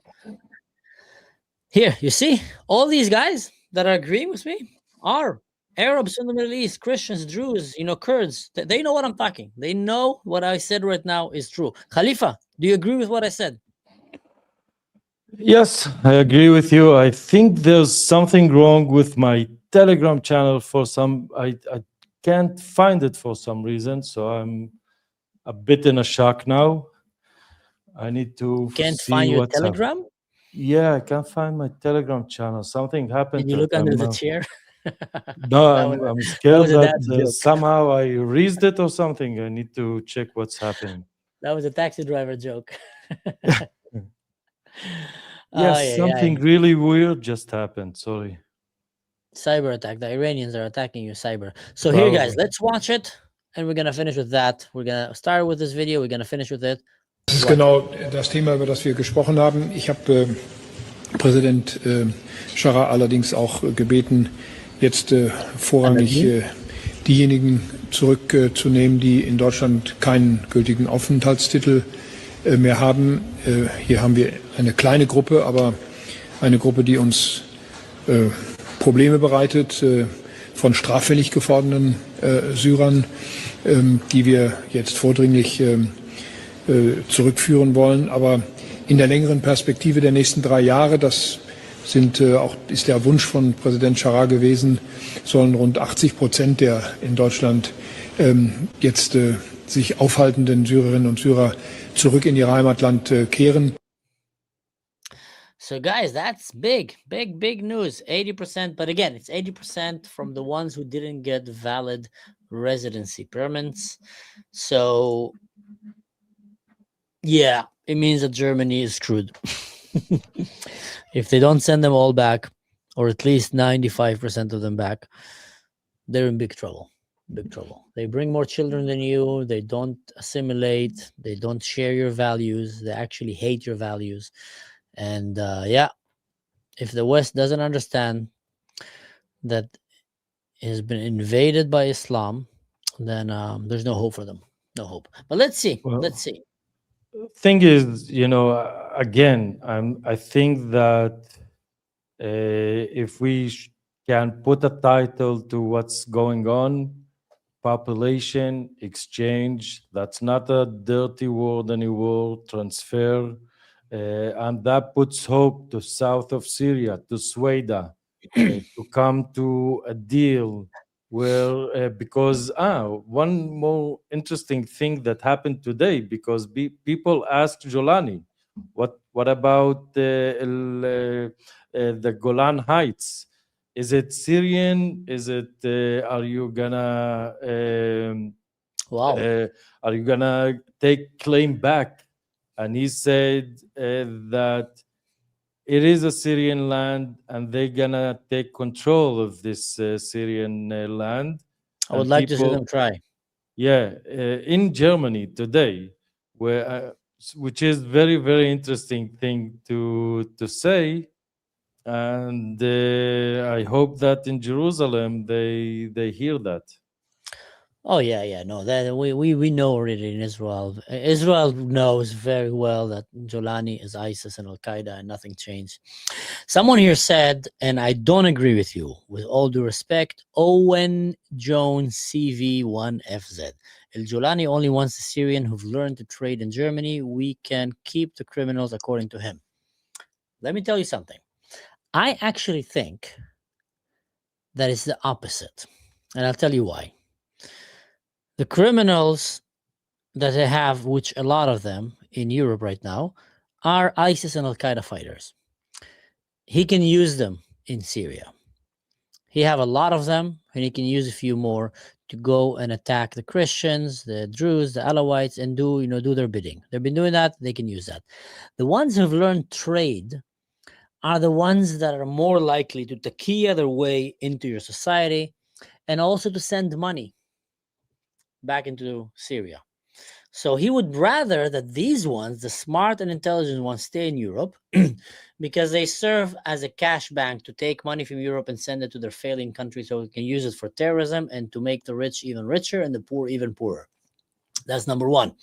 Here, you see, all these guys that are agreeing with me are Arabs in the Middle East, Christians, Druze, Kurds. They know what I'm talking. They know what I said right now is true. Khalifa, do you agree with what I said? Yes, I agree with you. I think there's something wrong with my Telegram channel for some, I can't find it for some reason, so I'm a bit in a shock now. I need to Can't see find your what's Telegram? happening. Yeah, I can't find my Telegram channel. Something happened. Did you look under the chair? No, I'm scared that somehow I raised it or something. I need to check what's happening. That was a taxi driver joke. Yes, something really weird just happened. Sorry. Cyber attack. The Iranians are attacking your cyber. So here, guys, let's watch it, and we're going to finish with that. We're going to start with this video. We're going to finish with it. Das ist genau das Thema, über das wir gesprochen haben. Ich habe Präsident Shara allerdings auch gebeten, jetzt vorrangig diejenigen zurückzunehmen, die in Deutschland keinen gültigen Aufenthaltstitel mehr haben. Hier haben wir eine kleine Gruppe, aber eine Gruppe, die uns Probleme bereitet, von straffällig gewordenen Syrern, die wir jetzt vordringlich zurückführen wollen. Aber in der längeren Perspektive der nächsten 3 Jahre, das ist der Wunsch von Präsident Shara gewesen, sollen rund 80% der in Deutschland jetzt sich aufhaltenden Syrerinnen und Syrer zurück in ihr Heimatland kehren. So guys, that's big news. 80%, but again, it's 80% from the ones who didn't get valid residency permits. So yeah, it means that Germany is screwed. If they don't send them all back, or at least 95% of them back, they're in big trouble. Big trouble. They bring more children than you. They don't assimilate. They don't share your values. They actually hate your values. And yeah, if the West doesn't understand that it has been invaded by Islam, then there's no hope for them. No hope. But let's see. Let's see. Thing is, again, I think that if we can put a title to what's going on, population exchange, that's not a dirty word anymore, transfer, and that puts hope to south of Syria, to Sweda, to come to a deal where, because one more interesting thing that happened today, because people asked Jolani, what about the Golan Heights? Is it Syrian? Is it? Are you gonna? Are you gonna take claim back? And he said that it is a Syrian land, and they're gonna take control of this Syrian land. I would like to see them try. Yeah, in Germany today, where which is very, very interesting thing to say. And I hope that in Jerusalem they hear that. Oh yeah, no, that we know already in Israel. Israel knows very well that Jolani is ISIS and Al Qaeda, and nothing changed. Someone here said, and I don't agree with you, with all due respect, Owen Jones CV1FZ. El Jolani only wants the Syrian who've learned to trade in Germany. We can keep the criminals, according to him. Let me tell you something. I actually think that it's the opposite, and I'll tell you why. The criminals that they have, which a lot of them in Europe right now, are ISIS and Al Qaeda fighters. He can use them in Syria. He have a lot of them, and he can use a few more to go and attack the Christians, the Druze, the Alawites, and do their bidding. They've been doing that. They can use that. The ones who've learned trade are the ones that are more likely to takia their way into your society, and also to send money back into Syria. So he would rather that these ones, the smart and intelligent ones, stay in Europe because they serve as a cash bank to take money from Europe and send it to their failing country so we can use it for terrorism and to make the rich even richer and the poor even poorer. That's number one.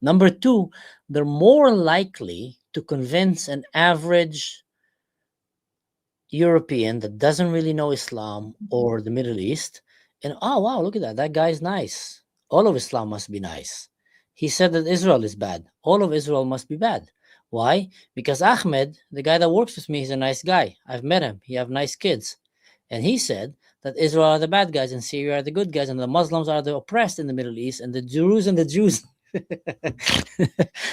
Number two, they're more likely to convince an average European that doesn't really know Islam or the Middle East, and oh wow, look at that, that guy's nice. All of Islam must be nice. He said that Israel is bad. All of Israel must be bad. Why? Because Ahmed, the guy that works with me, he's a nice guy. I've met him. He have nice kids. And he said that Israel are the bad guys and Syria are the good guys and the Muslims are the oppressed in the Middle East and the Jews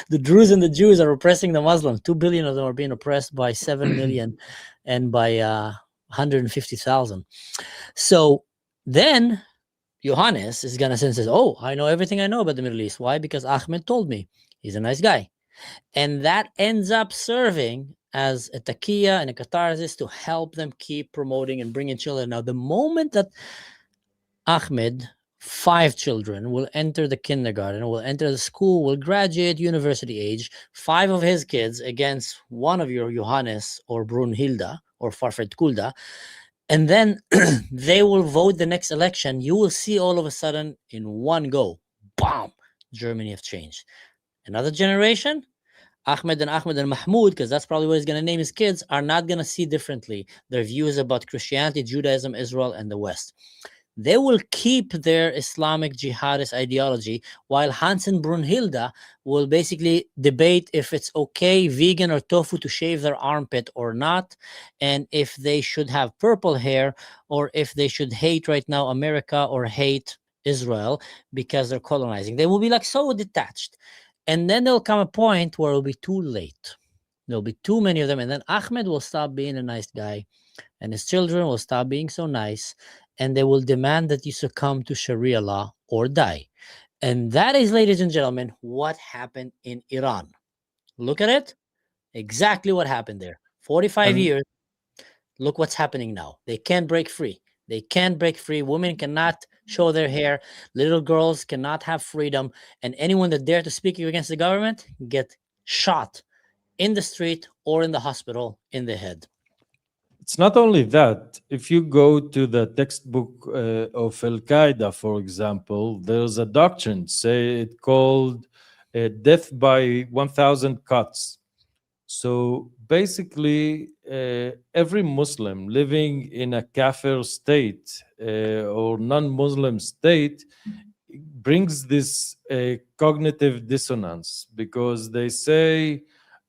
the Druze and the Jews are oppressing the Muslims. 2 billion of them are being oppressed by 7 million and by 150,000. So then Johannes is going to say, oh, I know everything I know about the Middle East. Why? Because Ahmed told me. He's a nice guy. And that ends up serving as a takia and a catharsis to help them keep promoting and bringing children. Now, the moment that Ahmed, 5 children, will enter the kindergarten, will enter the school, will graduate university age, 5 of his kids against one of your Johannes or Brunhilde or Farfred Kulda, and then they will vote the next election, you will see all of a sudden in one go, bam, Germany have changed. Another generation, Ahmed and Mahmoud, because that's probably what he's going to name his kids, are not going to see differently their views about Christianity, Judaism, Israel, and the West. They will keep their Islamic jihadist ideology, while Hans and Brunhilde will basically debate if it's okay, vegan or tofu, to shave their armpit or not, and if they should have purple hair, or if they should hate right now America or hate Israel because they're colonizing. They will be like so detached. And then there'll come a point where it'll be too late. There'll be too many of them, and then Ahmed will stop being a nice guy, and his children will stop being so nice, and they will demand that you succumb to Sharia law or die. And that is, ladies and gentlemen, what happened in Iran. Look at it. Exactly what happened there. 45 years. Look what's happening now. They can't break free. They can't break free. Women cannot show their hair. Little girls cannot have freedom. And anyone that dare to speak against the government get shot in the street or in the hospital in the head. It's not only that. If you go to the textbook of Al Qaeda, for example, there's a doctrine, say it called death by 1,000 cuts. So basically, every Muslim living in a kafir state or non-Muslim state brings this cognitive dissonance, because they say,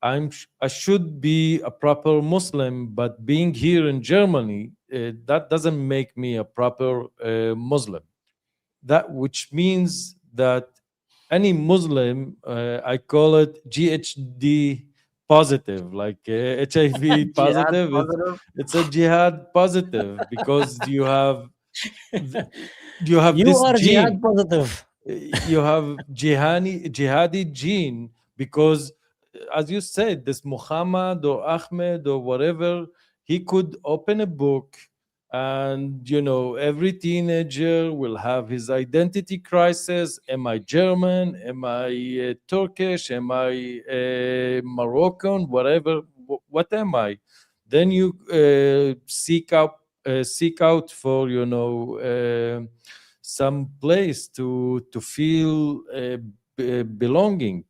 I should be a proper Muslim, but being here in Germany, that doesn't make me a proper Muslim. That which means that any Muslim, I call it GHD positive, like HIV positive. It's a jihad positive, because you have this are gene. jihad positive. You have jihadi gene, because as you said, this Muhammad or Ahmed or whatever, he could open a book, and every teenager will have his identity crisis. Am I German? Am I Turkish? Am I Moroccan? Whatever. What am I? Then you seek out for some place to feel belonging,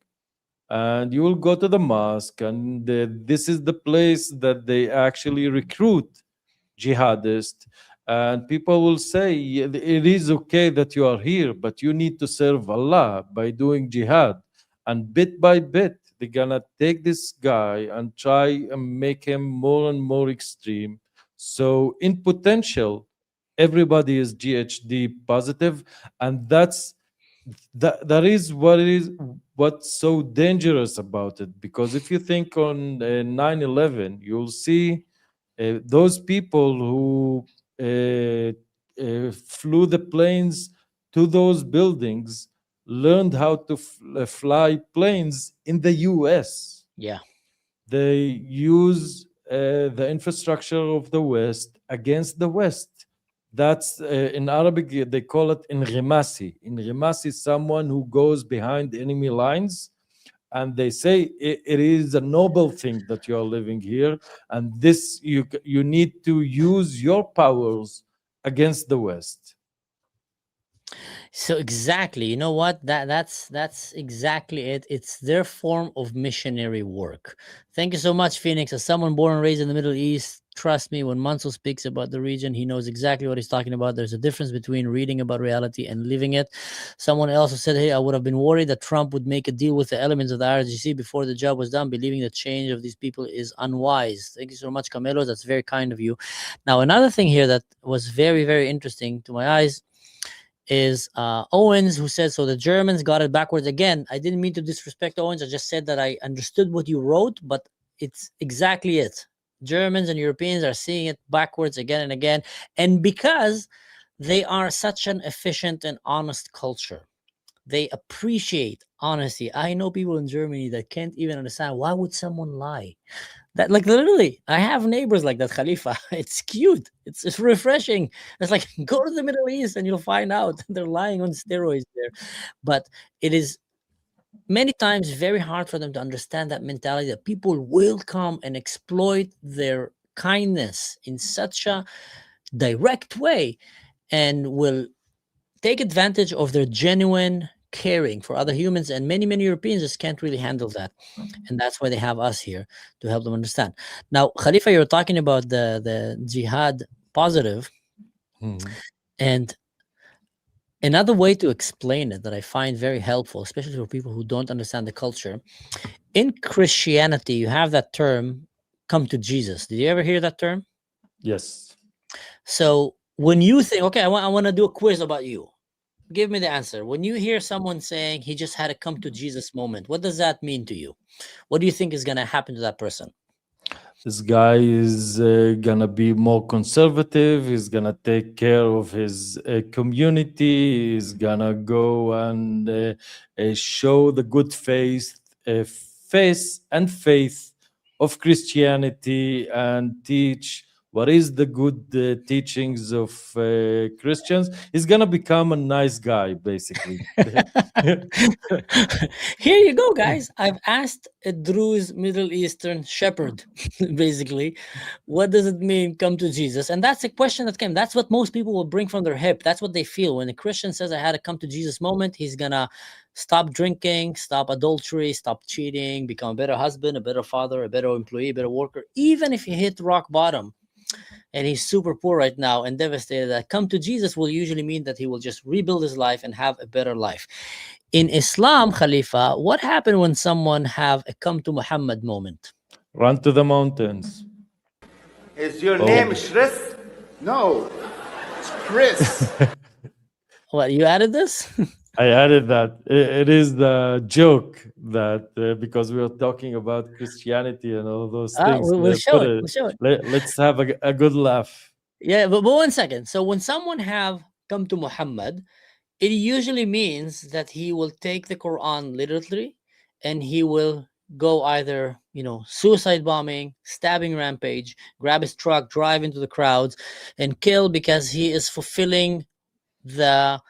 and you will go to the mosque, and this is the place that they actually recruit jihadists. And people will say, it is okay that you are here, but you need to serve Allah by doing jihad. And bit by bit, they're gonna take this guy and try and make him more and more extreme. So in potential, everybody is GHD positive, and that is what's so dangerous about it. Because if you think on 9/11, you'll see those people who flew the planes to those buildings learned how to fly planes in the US. Yeah. They use the infrastructure of the West against the West. That's in Arabic, they call it inghimasi. Inghimasi is someone who goes behind enemy lines, and they say it is a noble thing that you are living here, and this you need to use your powers against the West. So exactly, you know what? That's exactly it. It's their form of missionary work. Thank you so much, Phoenix. As someone born and raised in the Middle East, trust me, when Mansour speaks about the region, he knows exactly what he's talking about. There's a difference between reading about reality and living it. Someone else said, hey, I would have been worried that Trump would make a deal with the elements of the RGC before the job was done. Believing the change of these people is unwise. Thank you so much, Camelo. That's very kind of you. Now, another thing here that was very, very interesting to my eyes is Owens, who said, so the Germans got it backwards. Again, I didn't mean to disrespect Owens. I just said that I understood what you wrote, but it's exactly it. Germans and Europeans are seeing it backwards again and again. And because they are such an efficient and honest culture, they appreciate honesty. I know people in Germany that can't even understand, why would someone lie? That, like, literally, I have neighbors like that, Khalifa. It's cute. It's refreshing. It's like, go to the Middle East and you'll find out they're lying on steroids there. But it is many times very hard for them to understand that mentality, that people will come and exploit their kindness in such a direct way and will take advantage of their genuine caring for other humans. And many Europeans just can't really handle that, and that's why they have us here to help them understand. Now, Khalifa, you're talking about the jihad positive, and another way to explain it that I find very helpful, especially for people who don't understand the culture. In Christianity, you have that term, come to Jesus. Did you ever hear that term? Yes. So when you think, okay, I want to do a quiz about you, give me the answer. When you hear someone saying he just had a come to Jesus moment, what does that mean to you? What do you think is going to happen to that person? This guy is going to be more conservative. He's going to take care of his community. He's going to go and show the good face and faith of Christianity and teach what is the good teachings of Christians. He's going to become a nice guy, basically. Here you go, guys. I've asked a Druze Middle Eastern shepherd, basically, what does it mean, come to Jesus? And that's a question that came. That's what most people will bring from their hip. That's what they feel. When a Christian says, I had a come to Jesus moment, he's going to Stop drinking, stop adultery, stop cheating, become a better husband, a better father, a better employee, a better worker. Even if you hit rock bottom and he's super poor right now and devastated, that come to Jesus will usually mean that he will just rebuild his life and have a better life. In Islam, Khalifa, what happened when someone have a come to Muhammad moment? Run to the mountains. Is your name Shris? No, it's Chris. What, you added this? I added that. It is the joke that because we were talking about Christianity and all those things. We'll show it. We'll show it. Let's have a good laugh. Yeah, but 1 second. So when someone have come to Muhammad, it usually means that he will take the Quran literally and he will go either, suicide bombing, stabbing rampage, grab his truck, drive into the crowds and kill, because he is fulfilling the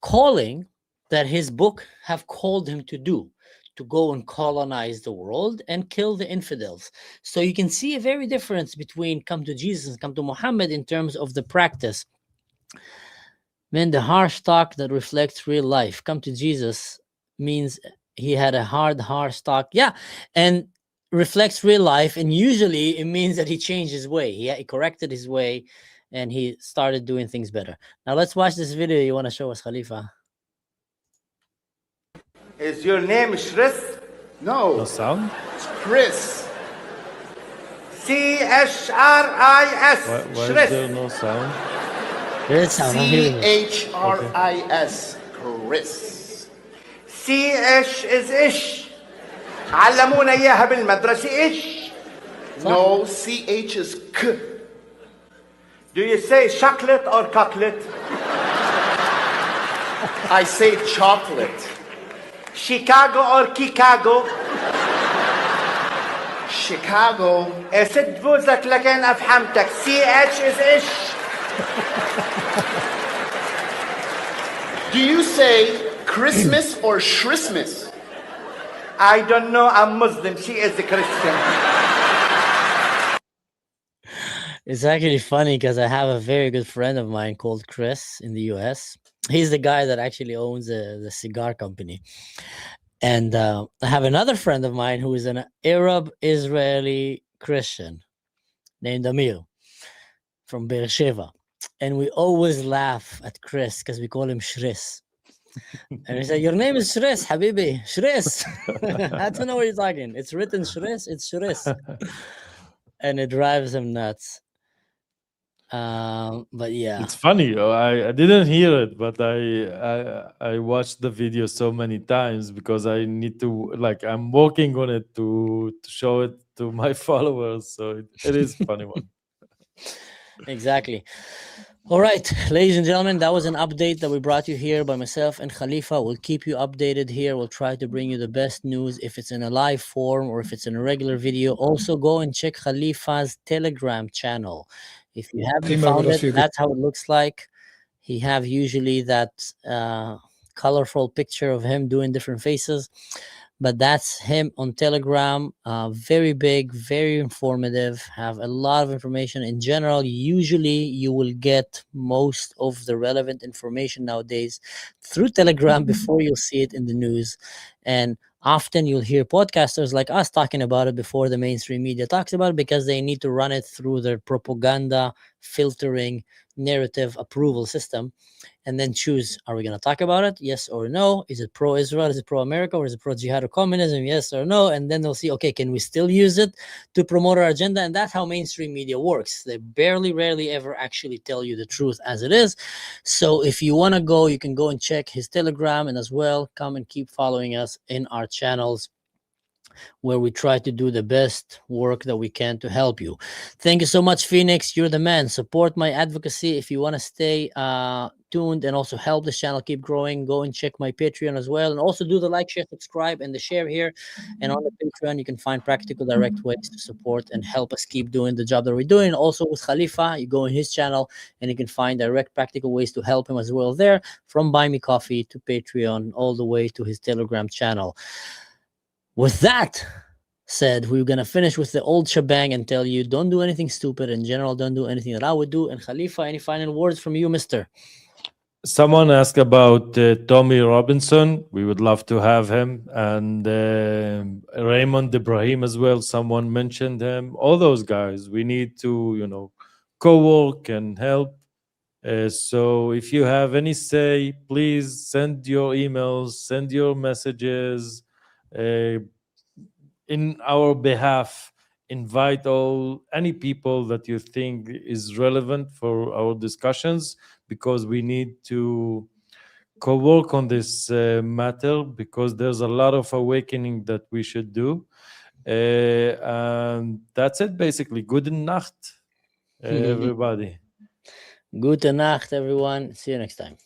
calling that his book have called him to do, to go and colonize the world and kill the infidels. So you can see a very difference between come to Jesus and come to Muhammad in terms of the practice. Man, the harsh talk that reflects real life. Come to Jesus means he had a harsh talk. Yeah, and reflects real life. And usually it means that he changed his way. He corrected his way and he started doing things better. Now let's watch this video you want to show us, Khalifa. Is your name Shris? No. No sound? It's Chris. C-H-R-I-S. Why Shris. is there no sound? There's sound. C-H-R-I-S. Chris. C-H is ish. علمونا إياها بالمدرسة ish. No, C-H is k. Do you say chocolate or chocolate? I say chocolate. Chicago or Chicago? Chicago. ست بوزك لكن أفهمتك. C-H is ish. Do you say Christmas or Shrismas? I don't know. I'm Muslim. She is a Christian. It's actually funny because I have a very good friend of mine called Chris in the US. He's the guy that actually owns the cigar company. And I have another friend of mine who is an Arab Israeli Christian named Amir from Beersheba. And we always laugh at Chris because we call him Shris. And we say, your name is Shris, Habibi. Shris. I don't know what you're talking. It's written Shris, it's Shris. And it drives him nuts. But yeah, it's funny. I didn't hear it, but I watched the video so many times because I need to, I'm working on it to show it to my followers. So it is a funny one. Exactly. All right, ladies and gentlemen, that was an update that we brought you here by myself and Khalifa. We'll keep you updated here. We'll try to bring you the best news if it's in a live form or if it's in a regular video. Also, go and check Khalifa's Telegram channel. If you haven't found it, that's how it looks like. He have usually that colorful picture of him doing different faces. But that's him on Telegram. Very big, very informative, have a lot of information. In general, usually you will get most of the relevant information nowadays through Telegram before you'll see it in the news. And often you'll hear podcasters like us talking about it before the mainstream media talks about it, because they need to run it through their propaganda, filtering, narrative approval system, and then choose, are we going to talk about it? Yes or no? Is it pro-Israel? Is it pro-America? Or is it pro-jihad or communism? Yes or no? And then they'll see, okay, can we still use it to promote our agenda? And that's how mainstream media works. They rarely ever actually tell you the truth as it is. So if you want to go, you can go and check his Telegram, and as well, come and keep following us in our channels, where we try to do the best work that we can to help you. Thank you so much, Phoenix. You're the man. Support my advocacy. If you want to stay tuned and also help this channel keep growing, go and check my Patreon as well. And also do the like, share, subscribe, and the share here. And on the Patreon, you can find practical, direct ways to support and help us keep doing the job that we're doing. Also with Khalifa, you go in his channel and you can find direct practical ways to help him as well there, from Buy Me Coffee to Patreon, all the way to his Telegram channel. With that said, we're going to finish with the old shebang and tell you, don't do anything stupid. In general, don't do anything that I would do. And Khalifa, any final words from you, mister? Someone asked about Tommy Robinson. We would love to have him. And Raymond Ibrahim as well. Someone mentioned him. All those guys. We need to, co-work and help. So if you have any say, please send your emails, send your messages in our behalf. Invite any people that you think is relevant for our discussions, because we need to co-work on this matter, because there's a lot of awakening that we should do. And that's it, basically. Gute Nacht, everybody. Gute Nacht, everyone. See you next time.